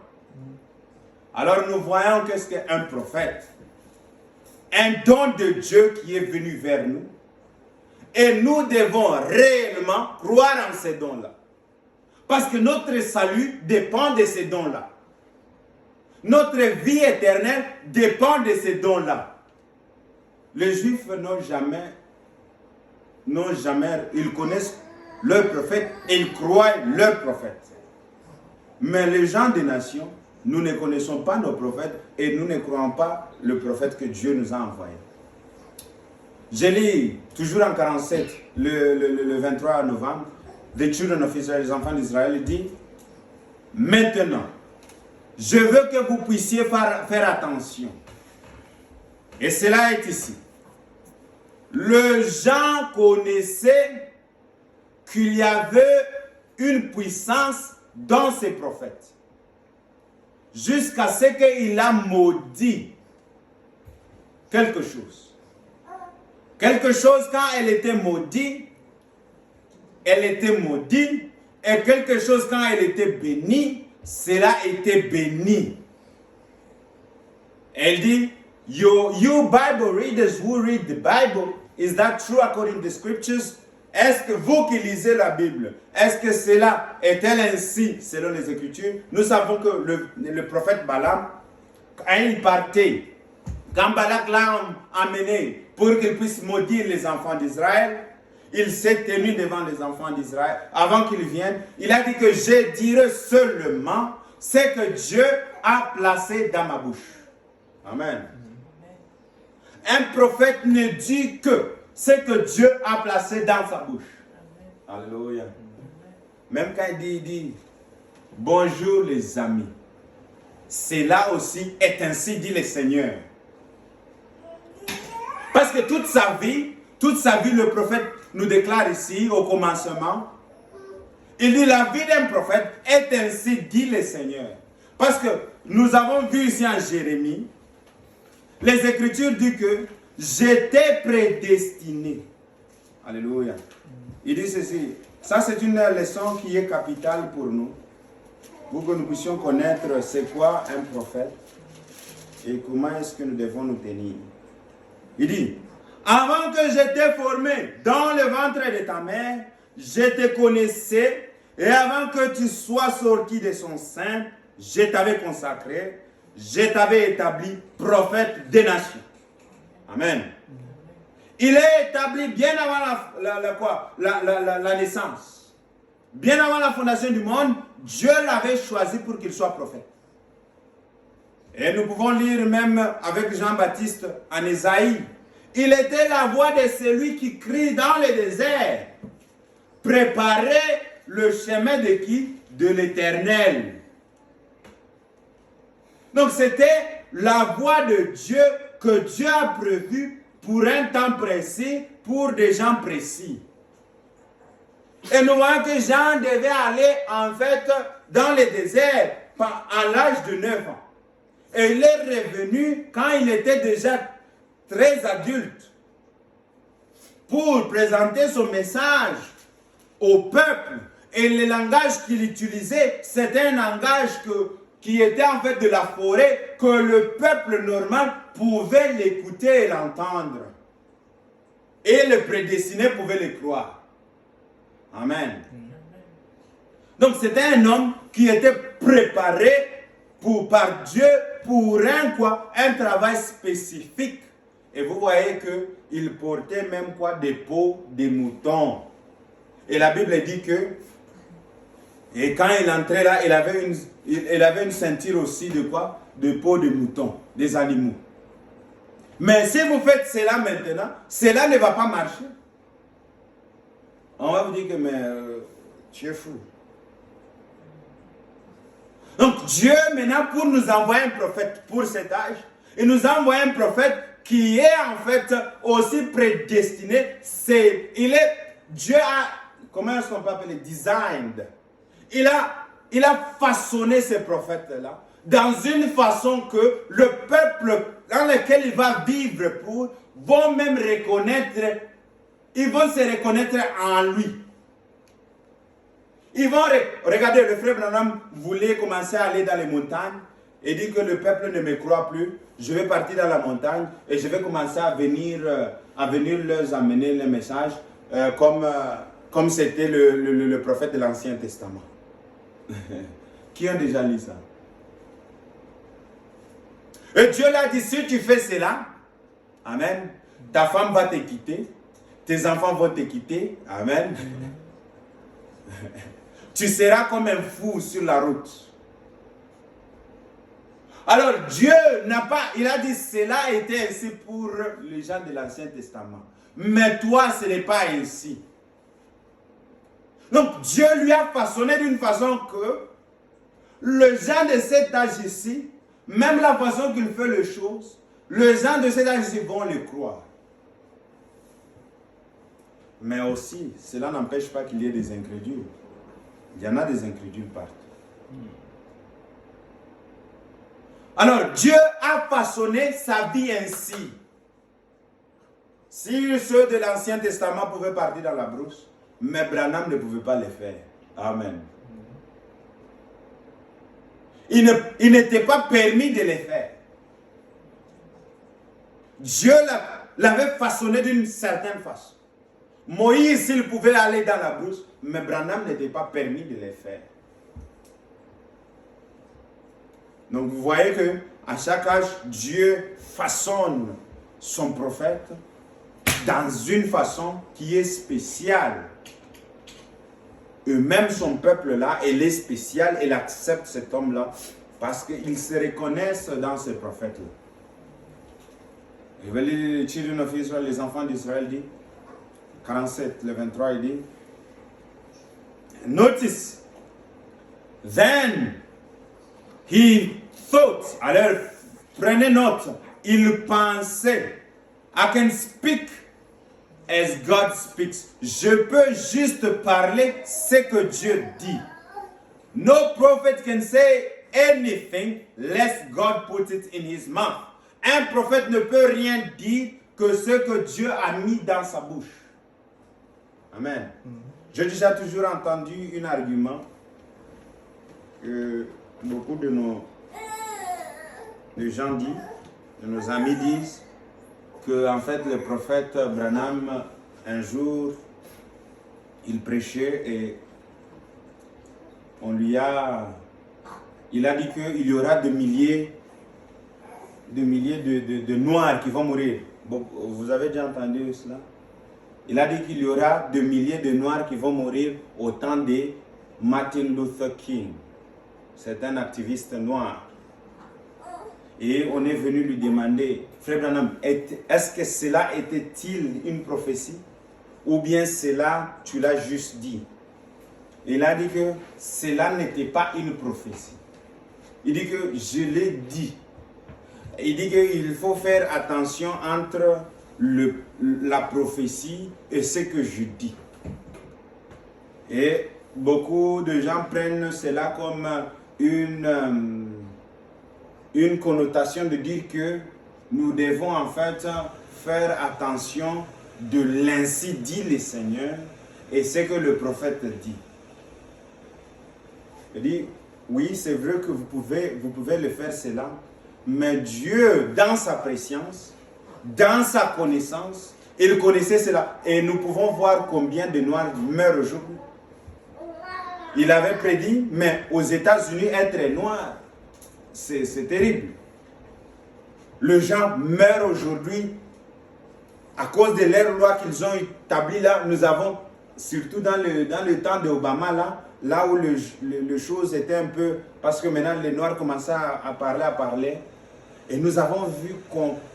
S1: Alors nous voyons qu'est-ce qu'un prophète. Un don de Dieu qui est venu vers nous. Et nous devons réellement croire en ces dons-là. Parce que notre salut dépend de ces dons-là. Notre vie éternelle dépend de ces dons-là. Les Juifs ils connaissent leur prophète et ils croient leur prophète. Mais les gens des nations, nous ne connaissons pas nos prophètes et nous ne croyons pas le prophète que Dieu nous a envoyé. Je lis toujours en 47, le 23 novembre, The Children of Israel, les enfants d'Israël, dit, maintenant, je veux que vous puissiez faire attention. Et cela est ici. Les gens connaissaient qu'il y avait une puissance dans ces prophètes. Jusqu'à ce qu'il a maudit quelque chose. Quelque chose, quand elle était maudite, et quelque chose, quand elle était bénie, cela était béni. Elle dit, you Bible readers who read the Bible, is that true according to the scriptures? Est-ce que vous qui lisez la Bible, est-ce que cela est-elle ainsi selon les Écritures? Nous savons que le prophète Balaam, quand il partait, quand Balak l'a amené pour qu'il puisse maudire les enfants d'Israël, il s'est tenu devant les enfants d'Israël. Avant qu'ils viennent, il a dit que je dirai seulement ce que Dieu a placé dans ma bouche. Amen. Un prophète ne dit que ce que Dieu a placé dans sa bouche. Amen. Alléluia. Même quand il dit bonjour les amis. Cela aussi est ainsi dit le Seigneur. Parce que toute sa vie, le prophète nous déclare ici, au commencement, il dit la vie d'un prophète est ainsi, dit le Seigneur. Parce que nous avons vu ici en Jérémie, les Écritures disent que j'étais prédestiné. Alléluia. Il dit ceci. Ça, c'est une leçon qui est capitale pour nous. Pour que nous puissions connaître c'est quoi un prophète et comment est-ce que nous devons nous tenir. Il dit, avant que je t'ai formé dans le ventre de ta mère, je te connaissais, et avant que tu sois sorti de son sein, je t'avais consacré, je t'avais établi prophète des nations. Amen. Il est établi bien avant la naissance. Bien avant la fondation du monde, Dieu l'avait choisi pour qu'il soit prophète. Et nous pouvons lire même avec Jean-Baptiste en Ésaïe. Il était la voix de celui qui crie dans le désert. Préparez le chemin de qui? De l'Éternel. Donc c'était la voix de Dieu que Dieu a prévue pour un temps précis, pour des gens précis. Et nous voyons que Jean devait aller en fait dans le désert à l'âge de 9 ans. Et il est revenu quand il était déjà très adulte pour présenter son message au peuple. Et le langage qu'il utilisait, c'était un langage qui était en fait de la forêt, que le peuple normal pouvait l'écouter et l'entendre. Et le prédestiné pouvait le croire. Amen. Donc c'était un homme qui était préparé par Dieu pour un travail spécifique. Et vous voyez qu'il portait même des peaux de moutons. Et la Bible dit que, et quand il entrait là, il avait une ceinture aussi de quoi? De peaux de moutons, des animaux. Mais si vous faites cela maintenant, cela ne va pas marcher. On va vous dire que tu es fou. Donc Dieu maintenant pour nous envoyer un prophète pour cet âge, il nous a envoyé un prophète qui est en fait aussi prédestiné. Dieu a, comment est-ce qu'on peut appeler, designed. Il a façonné ces prophètes-là dans une façon que le peuple dans lequel il va vivre vont même reconnaître, ils vont se reconnaître en lui. Ils vont regarder, le frère Branham voulait commencer à aller dans les montagnes et dit que le peuple ne me croit plus. Je vais partir dans la montagne et je vais commencer à venir leur amener le message comme c'était le prophète de l'Ancien Testament. Qui a déjà lu ça? Et Dieu l'a dit, si tu fais cela, amen, ta femme va te quitter, tes enfants vont te quitter, amen. Tu seras comme un fou sur la route. Alors Dieu il a dit cela était ainsi pour les gens de l'Ancien Testament. Mais toi, ce n'est pas ainsi. Donc Dieu lui a façonné d'une façon que les gens de cet âge ici, même la façon qu'il fait les choses, les gens de cet âge ici vont le croire. Mais aussi, cela n'empêche pas qu'il y ait des incrédules. Il y en a des incrédules partout. Alors, Dieu a façonné sa vie ainsi. Si ceux de l'Ancien Testament pouvaient partir dans la brousse, mais Branham ne pouvait pas le faire. Amen. Il n'était pas permis de le faire. Dieu l'avait façonné d'une certaine façon. Moïse, il pouvait aller dans la brousse, mais Branham n'était pas permis de le faire. Donc vous voyez que à chaque âge, Dieu façonne son prophète dans une façon qui est spéciale. Et même son peuple-là, il est spécial, il accepte cet homme-là parce qu'ils se reconnaissent dans ce prophète-là. Je vais lire les Children of Israel, les enfants d'Israël dit, 47, le 23, il dit, notice, then he thought, alors prenez note, il pensait, I can speak as God speaks. Je peux juste parler ce que Dieu dit. No prophet can say anything lest God put it in his mouth. Un prophète ne peut rien dire que ce que Dieu a mis dans sa bouche. Amen. J'ai déjà toujours entendu un argument que beaucoup de gens disent, de nos amis disent, que en fait le prophète Branham, un jour, il prêchait et il a dit qu'il y aura des milliers de noirs qui vont mourir. Vous avez déjà entendu cela? Il a dit qu'il y aura des milliers de noirs qui vont mourir au temps de Martin Luther King. C'est un activiste noir. Et on est venu lui demander, Frère Branham, est-ce que cela était-il une prophétie? Ou bien cela, tu l'as juste dit? Il a dit que cela n'était pas une prophétie. Il dit que je l'ai dit. Il dit qu'il faut faire attention entre la prophétie et ce que je dis. Et beaucoup de gens prennent cela comme une connotation de dire que nous devons en fait faire attention de l'ainsi dit le Seigneur et ce que le prophète dit. Il dit, oui, c'est vrai que vous pouvez le faire cela, mais Dieu, dans sa préscience, dans sa connaissance, il connaissait cela. Et nous pouvons voir combien de Noirs meurent aujourd'hui. Il avait prédit, mais aux États-Unis, être noir, c'est terrible. Les gens meurent aujourd'hui à cause de leur loi qu'ils ont établie là. Nous avons, surtout dans le temps d'Obama, là où les choses étaient un peu... Parce que maintenant, les Noirs commençaient à parler. Et nous avons vu,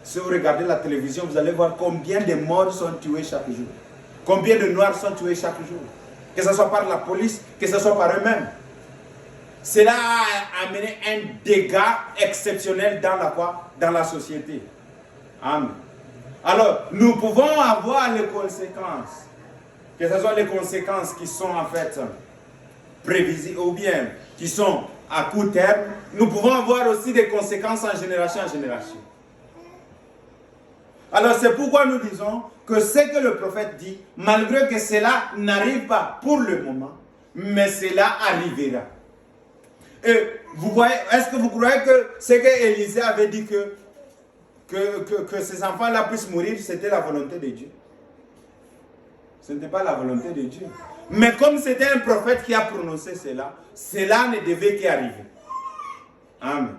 S1: si vous regardez la télévision, vous allez voir combien de morts sont tués chaque jour. Combien de Noirs sont tués chaque jour. Que ce soit par la police, que ce soit par eux-mêmes. Cela a amené un dégât exceptionnel dans la société. Amen. Alors, nous pouvons avoir les conséquences. Que ce soit les conséquences qui sont en fait prévisibles ou bien qui sont à court terme, nous pouvons avoir aussi des conséquences en génération en génération. Alors c'est pourquoi nous disons que ce que le prophète dit, malgré que cela n'arrive pas pour le moment, mais cela arrivera. Et vous voyez, est-ce que vous croyez que ce que Élisée avait dit que ces enfants-là puissent mourir, c'était la volonté de Dieu? Ce n'était pas la volonté de Dieu. Mais comme c'était un prophète qui a prononcé cela, cela ne devait qu'arriver. Amen.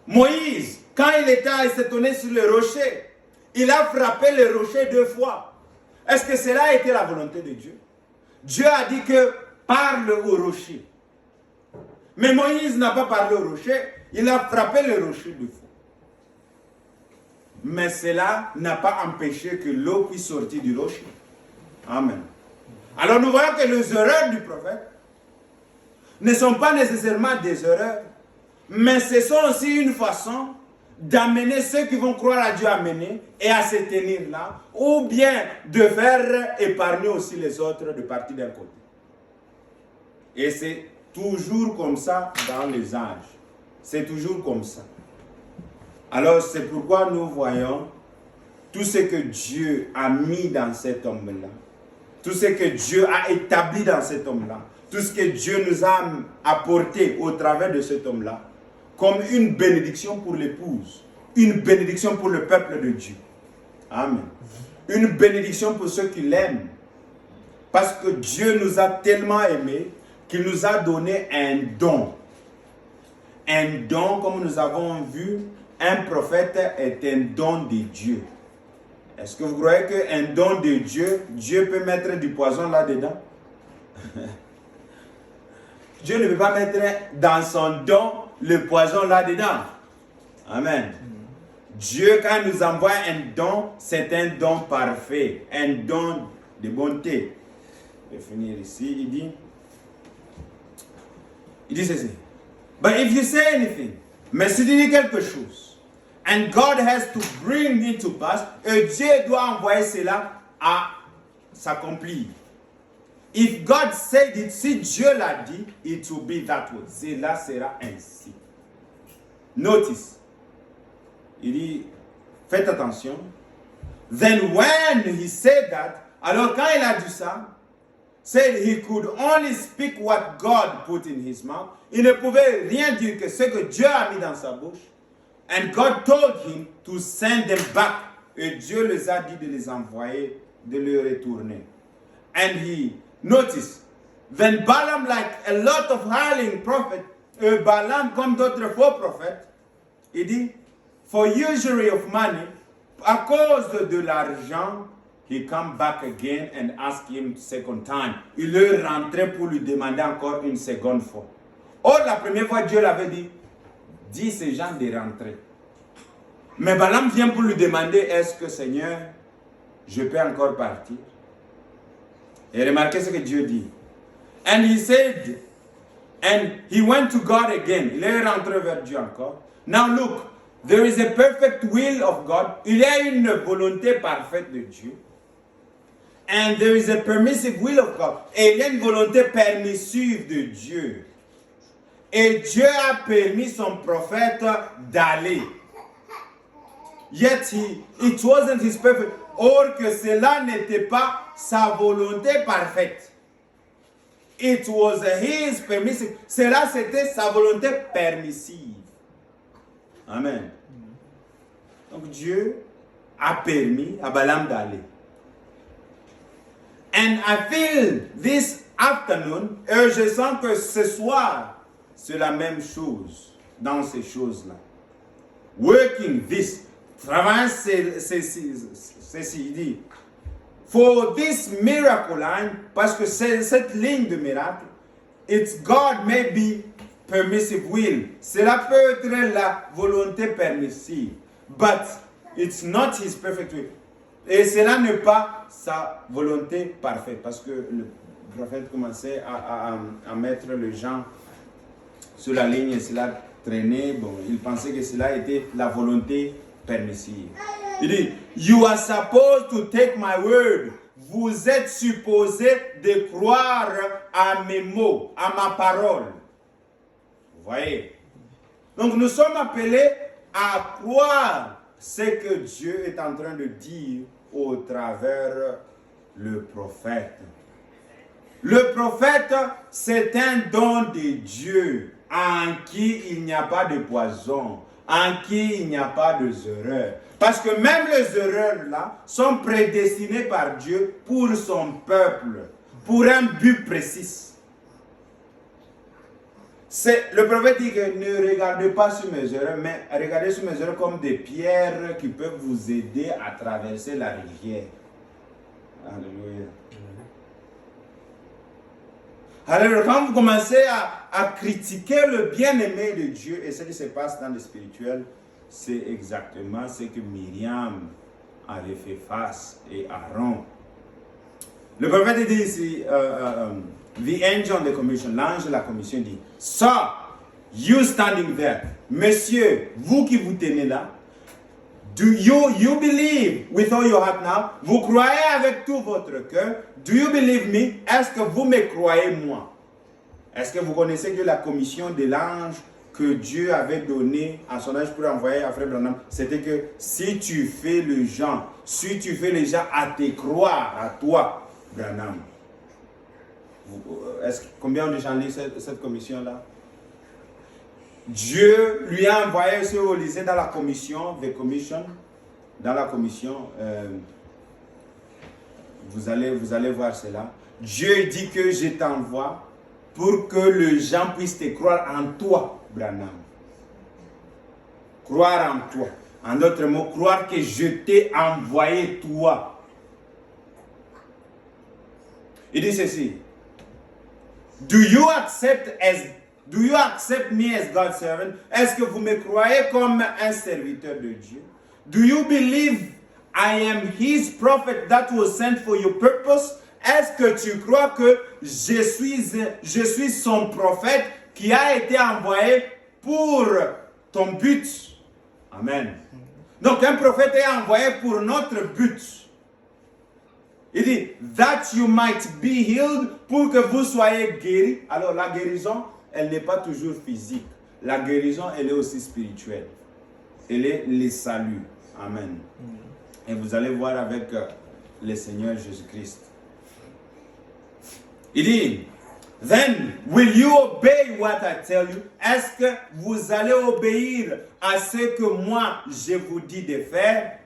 S1: Moïse, quand il s'est tourné sur le rocher, il a frappé le rocher 2 fois. Est-ce que cela a été la volonté de Dieu? Dieu a dit que parle au rocher. Mais Moïse n'a pas parlé au rocher, il a frappé le rocher 2 fois. Mais cela n'a pas empêché que l'eau puisse sortir du rocher. Amen. Alors nous voyons que les erreurs du prophète ne sont pas nécessairement des erreurs, mais ce sont aussi une façon d'amener ceux qui vont croire à Dieu à mener et à se tenir là, ou bien de faire épargner aussi les autres de partir d'un côté. Et c'est toujours comme ça dans les âges. C'est toujours comme ça. Alors c'est pourquoi nous voyons tout ce que Dieu a mis dans cet homme-là, tout ce que Dieu a établi dans cet homme-là, tout ce que Dieu nous a apporté au travers de cet homme-là, comme une bénédiction pour l'épouse, une bénédiction pour le peuple de Dieu. Amen. Une bénédiction pour ceux qui l'aiment. Parce que Dieu nous a tellement aimés qu'il nous a donné un don. Un don, comme nous avons vu, un prophète est un don de Dieu. Est-ce que vous croyez qu'un don de Dieu, Dieu peut mettre du poison là-dedans? Dieu ne peut pas mettre dans son don le poison là-dedans. Amen. Dieu, quand il nous envoie un don, c'est un don parfait, un don de bonté. Je vais finir ici, il dit ceci. But if you say anything, mais si tu dis quelque chose, And God has to bring it to pass. Et Dieu doit envoyer cela à s'accomplir. If God said it, si Dieu l'a dit, it will be that way. Cela sera ainsi. Notice. Il dit, faites attention. Then when he said that, alors quand il a dit ça, said he could only speak what God put in his mouth. Il ne pouvait rien dire que ce que Dieu a mis dans sa bouche. And God told him to send them back. Et Dieu les a dit de les envoyer, de les retourner. And he, notice, then Balaam, like a lot of hireling prophets, Balaam comme d'autres faux prophètes, il dit, for usury of money, à cause de l'argent, he come back again and ask him second time. Il est rentré pour lui demander encore une seconde fois. Or, la première fois, Dieu l'avait dit, dis ces gens de rentrer. Mais Balaam vient pour lui demander, est-ce que Seigneur, je peux encore partir? Et remarquez ce que Dieu dit. And he said, and he went to God again. Il est rentré vers Dieu encore. Now look, there is a perfect will of God. Il y a une volonté parfaite de Dieu. And there is a permissive will of God. Et il y a une volonté permissive de Dieu. Et Dieu a permis son prophète d'aller. Yet it wasn't his perfect. Or que cela n'était pas sa volonté parfaite. It was his permissive. Cela c'était sa volonté permissive. Amen. Donc Dieu a permis à Balaam d'aller. And I feel this afternoon, et je sens que ce soir, c'est la même chose dans ces choses-là. Working this, travaillant ceci, il dit, for this miracle line, parce que cette ligne de miracle, it's God may be permissive will. Cela peut être la volonté permissive, but it's not his perfect will. Et cela n'est pas sa volonté parfaite, parce que le prophète commençait à mettre les gens sur la ligne et cela traînait. Bon, il pensait que cela était la volonté permissive. Il dit, you are supposed to take my word. Vous êtes supposé de croire à mes mots, à ma parole. Vous voyez? Donc nous sommes appelés à croire ce que Dieu est en train de dire au travers le prophète. Le prophète, c'est un don de Dieu en qui il n'y a pas de poison, en qui il n'y a pas d'erreur. Parce que même les erreurs là sont prédestinées par Dieu pour son peuple, pour un but précis. Le prophète dit que ne regardez pas sur mes erreurs, mais regardez sur mes erreurs comme des pierres qui peuvent vous aider à traverser la rivière. Alléluia. Alors, quand vous commencez à critiquer le bien-aimé de Dieu et ce qui se passe dans le spirituel, c'est exactement ce que Myriam avait fait face et Aaron. Le prophète dit ici, the angel on the commission, l'ange de la commission dit, Sir, you standing there, monsieur, vous qui vous tenez là, do you believe with all your heart now? Vous croyez avec tout votre cœur? Do you believe me? Est-ce que vous me croyez moi? Est-ce que vous connaissez que la commission de l'ange que Dieu avait donnée à son ange pour envoyer à Frère Branham, c'était que si tu fais les gens à te croire à toi, Branham. Combien de gens lisent cette commission-là? Dieu lui a envoyé ce au lycée dans la commission, the commission, dans la commission, vous allez voir cela. Dieu dit que je t'envoie pour que les gens puissent te croire en toi, Branham. Croire en toi. En d'autres mots, croire que je t'ai envoyé toi. Il dit ceci. Do you accept me as God's servant? Est-ce que vous me croyez comme un serviteur de Dieu? Do you believe I am his prophet that was sent for your purpose? Est-ce que tu crois que je suis son prophète qui a été envoyé pour ton but? Amen. Donc un prophète est envoyé pour notre but. Il dit, that you might be healed, pour que vous soyez guéris. Alors la guérison, elle n'est pas toujours physique. La guérison, elle est aussi spirituelle. Elle est le salut. Amen. Et vous allez voir avec le Seigneur Jésus-Christ. Il dit, then will you obey what I tell you? Est-ce que vous allez obéir à ce que moi je vous dis de faire?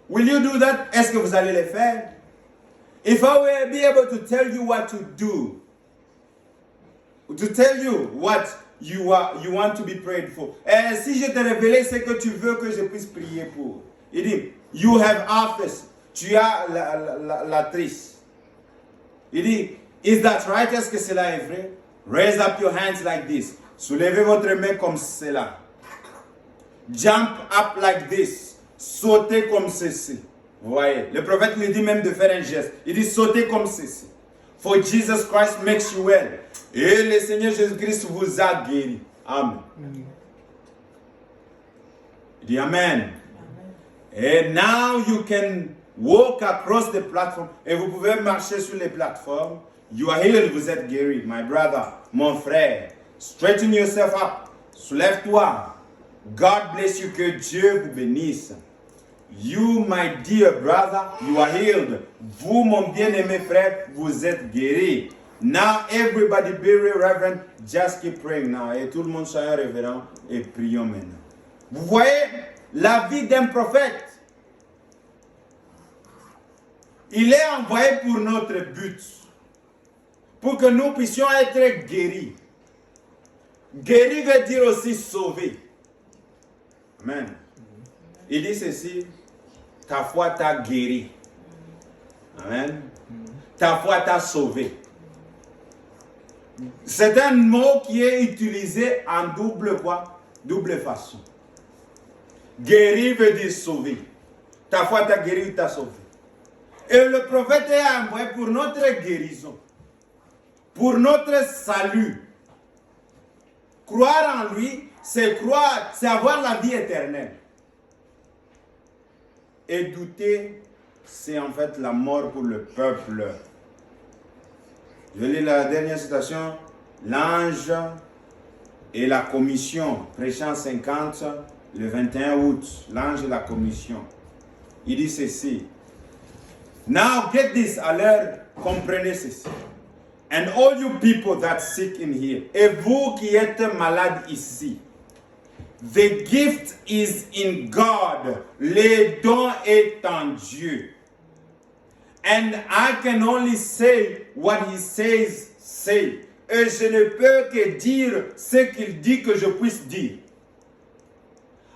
S1: Will you do that? Est-ce que vous allez le faire? If I will be able to tell you what to do, to tell you what you want to be prayed for. Si je te révélais ce que tu veux que je puisse prier pour. Il dit, you have office. Tu as l'actrice. Il dit, is that right? Est-ce que cela est vrai? Raise up your hands like this. Soulevez votre main comme cela. Jump up like this. Sautez comme ceci. Vous voyez, le prophète lui dit même de faire un geste. Il dit sautez comme ceci. For Jesus Christ makes you well. Et le Seigneur Jésus-Christ vous a guéri. Amen. Il dit Amen. And now you can walk across the platform. Et vous pouvez marcher sur les plateformes. You are healed, vous êtes guéri. My brother, mon frère. Straighten yourself up. Soulève-toi. God bless you. Que Dieu vous bénisse. You, my dear brother, you are healed. Vous, mon bien-aimé frère, vous êtes guéri. Now, everybody be reverent. Just keep praying now. Et tout le monde soyons révérend et prions maintenant. Vous voyez la vie d'un prophète. Il est envoyé pour notre but. Pour que nous puissions être guéris. Guéri veut dire aussi sauver. Amen. Il dit ceci. Ta foi t'a guéri. Amen. Ta foi t'a sauvé. C'est un mot qui est utilisé en double façon. Guéri veut dire sauver. Ta foi t'a guéri, t'a sauvé. Et le prophète est envoyé pour notre guérison. Pour notre salut. Croire en lui, c'est croire, c'est avoir la vie éternelle. Et douter, c'est en fait la mort pour le peuple. Je vais lire la dernière citation. L'ange et la commission, prêchant 50, le 21 août. L'ange et la commission. Il dit ceci. Now get this, alors comprenez ceci. And all you people that sick in here, et vous qui êtes malades ici, the gift is in God. Le don est en Dieu. And I can only say what he says, say. Et je ne peux que dire ce qu'il dit que je puisse dire.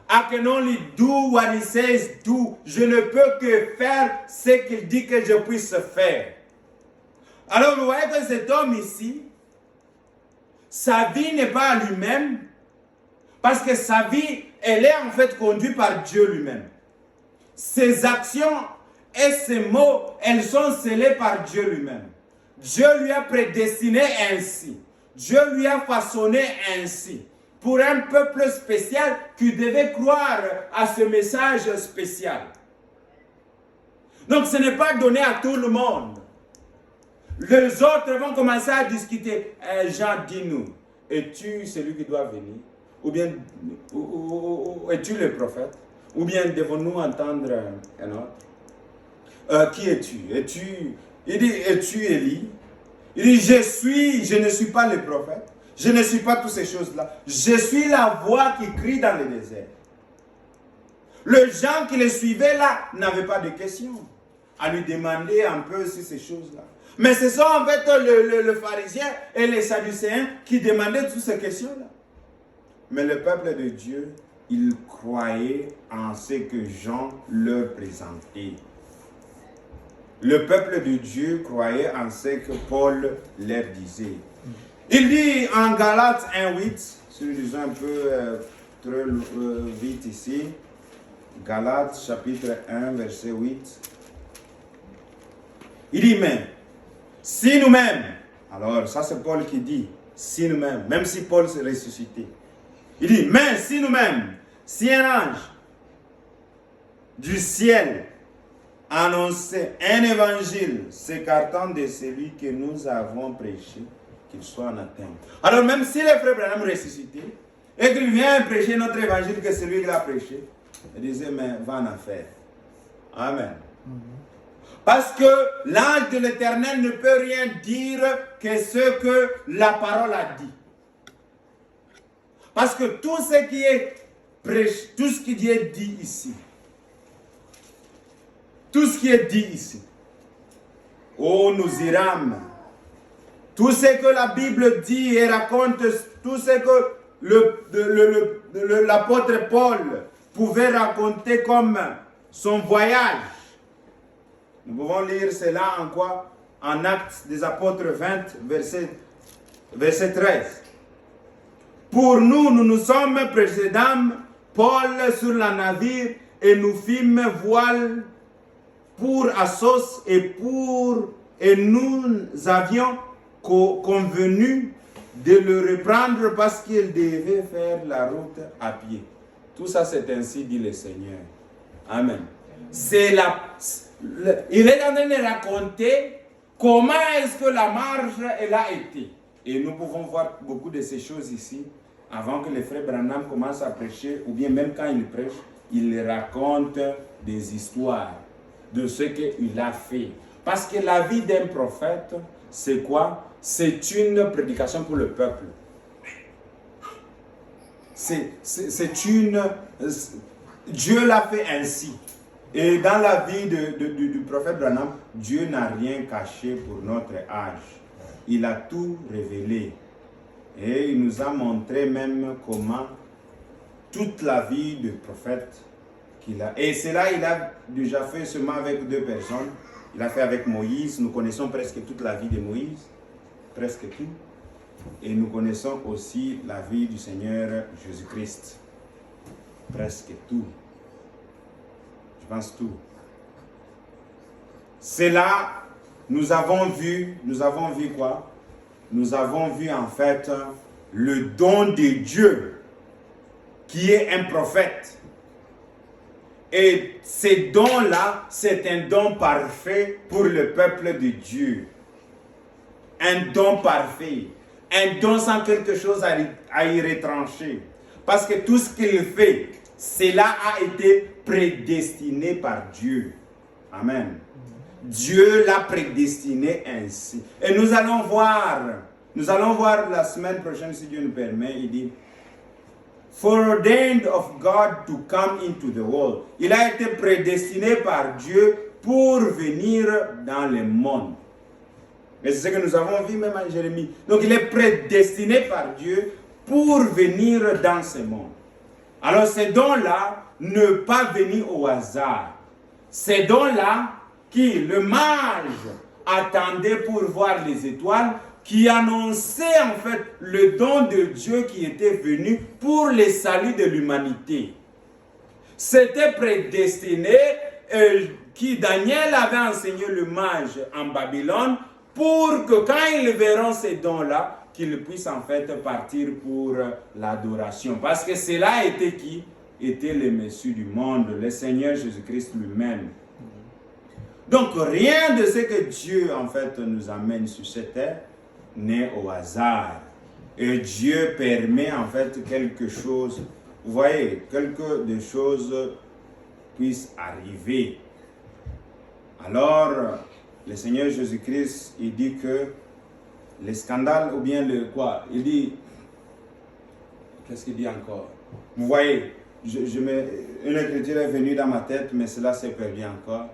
S1: I can only do what he says, do. Je ne peux que faire ce qu'il dit que je puisse faire. Alors vous voyez que cet homme ici, sa vie n'est pas à lui-même, parce que sa vie, elle est en fait conduite par Dieu lui-même. Ses actions et ses mots, elles sont scellées par Dieu lui-même. Dieu lui a prédestiné ainsi. Dieu lui a façonné ainsi. Pour un peuple spécial qui devait croire à ce message spécial. Donc ce n'est pas donné à tout le monde. Les autres vont commencer à discuter. Jean, dis-nous, es-tu celui qui doit venir? Ou bien, es-tu le prophète? Ou bien devons-nous entendre un autre? Qui es-tu? Il dit, es-tu Élie? Il dit, je ne suis pas le prophète. Je ne suis pas toutes ces choses-là. Je suis la voix qui crie dans le désert. Les gens qui le suivaient là n'avaient pas de questions à lui demander un peu sur ces choses-là. Mais ce sont en fait le pharisien et les sadducéens qui demandaient toutes ces questions-là. Mais le peuple de Dieu, il croyait en ce que Jean leur présentait. Le peuple de Dieu croyait en ce que Paul leur disait. Il dit en Galates 1:8, si nous lisons un peu très vite ici, Galates chapitre 1 verset 8, il dit mais si nous-mêmes, alors ça c'est Paul qui dit, si nous-mêmes, même si Paul s'est ressuscité, il dit mais si nous-mêmes, si un ange du ciel annoncer un évangile s'écartant de celui que nous avons prêché, qu'il soit en atteinte. Alors même si les frères Branham ressuscité et qu'il vient prêcher notre évangile que celui qu'il a prêché, il disait, mais va en enfer. Amen. Parce que l'ange de l'Éternel ne peut rien dire que ce que la parole a dit. Parce que tout ce qui est prêché, tout ce qui est dit ici, tout ce qui est dit ici, oh nous irâmes, tout ce que la Bible dit et raconte, tout ce que l'apôtre Paul pouvait raconter comme son voyage. Nous pouvons lire cela en quoi? En Actes des Apôtres 20, verset 13. Pour nous, nous nous sommes précédents, Paul sur la navire, et nous fîmes voile pour Assos et nous avions convenu de le reprendre parce qu'il devait faire la route à pied. Tout ça, c'est ainsi dit le Seigneur. Amen. Il est en train de raconter comment est-ce que la marche elle a été. Et nous pouvons voir beaucoup de ces choses ici avant que les frères Branham commencent à prêcher, ou bien même quand ils prêchent, ils racontent des histoires de ce qu'il a fait. Parce que la vie d'un prophète, c'est quoi? C'est une prédication pour le peuple. Dieu l'a fait ainsi. Et dans la vie du prophète Branham, Dieu n'a rien caché pour notre âge. Il a tout révélé. Et il nous a montré même comment toute la vie du prophète qu'il a. Et cela, il a déjà fait seulement avec 2 personnes. Il a fait avec Moïse. Nous connaissons presque toute la vie de Moïse. Presque tout. Et nous connaissons aussi la vie du Seigneur Jésus-Christ. Presque tout. Je pense tout. C'est là, nous avons vu quoi? Nous avons vu en fait le don de Dieu qui est un prophète. Et ce don-là, c'est un don parfait pour le peuple de Dieu. Un don parfait. Un don sans quelque chose à y retrancher. Parce que tout ce qu'il fait, cela a été prédestiné par Dieu. Amen. Dieu l'a prédestiné ainsi. Et nous allons voir la semaine prochaine, si Dieu nous permet, il dit, foreordained of God to come into the world. Il a été prédestiné par Dieu pour venir dans le monde. Et c'est ce que nous avons vu même en Jérémie. Donc il est prédestiné par Dieu pour venir dans ce monde. Alors ces dons-là ne pas venir au hasard. Ces dons-là qui le mage attendait pour voir les étoiles, qui annonçait en fait le don de Dieu qui était venu pour le salut de l'humanité. C'était prédestiné, qui Daniel avait enseigné le mage en Babylone, pour que quand ils verront ces dons-là, qu'ils puissent en fait partir pour l'adoration. Parce que cela était qui? Était le Messie du monde, le Seigneur Jésus-Christ lui-même. Donc rien de ce que Dieu en fait nous amène sur cette terre n'est au hasard. Et Dieu permet en fait quelque chose, vous voyez, quelque de choses puissent arriver. Alors, le Seigneur Jésus-Christ, il dit que les scandales, ou bien le quoi, il dit, qu'est-ce qu'il dit encore? Vous voyez, une écriture est venue dans ma tête, mais cela s'est perdu encore.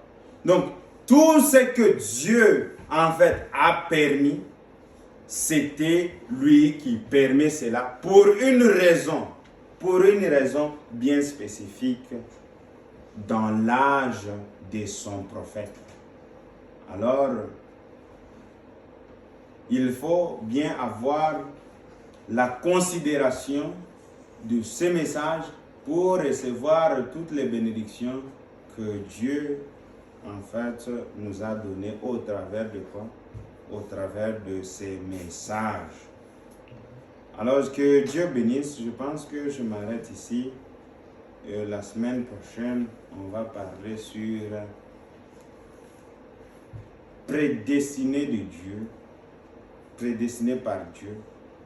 S1: Donc, tout ce que Dieu, en fait, a permis, c'était lui qui permet cela pour une raison bien spécifique dans l'âge de son prophète. Alors, il faut bien avoir la considération de ce message pour recevoir toutes les bénédictions que Dieu, en fait, nous a données au travers de quoi? Au travers de ces messages. Alors que Dieu bénisse, je pense que je m'arrête ici la semaine prochaine, on va parler sur prédestiné de Dieu, prédestiné par Dieu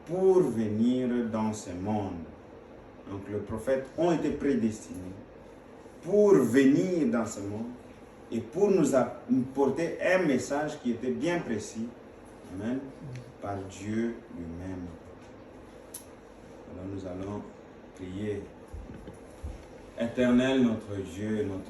S1: pour venir dans ce monde. Donc les prophètes ont été prédestinés pour venir dans ce monde et pour nous apporter un message qui était bien précis, amen, par Dieu lui-même. Alors nous allons prier. Éternel notre Dieu, notre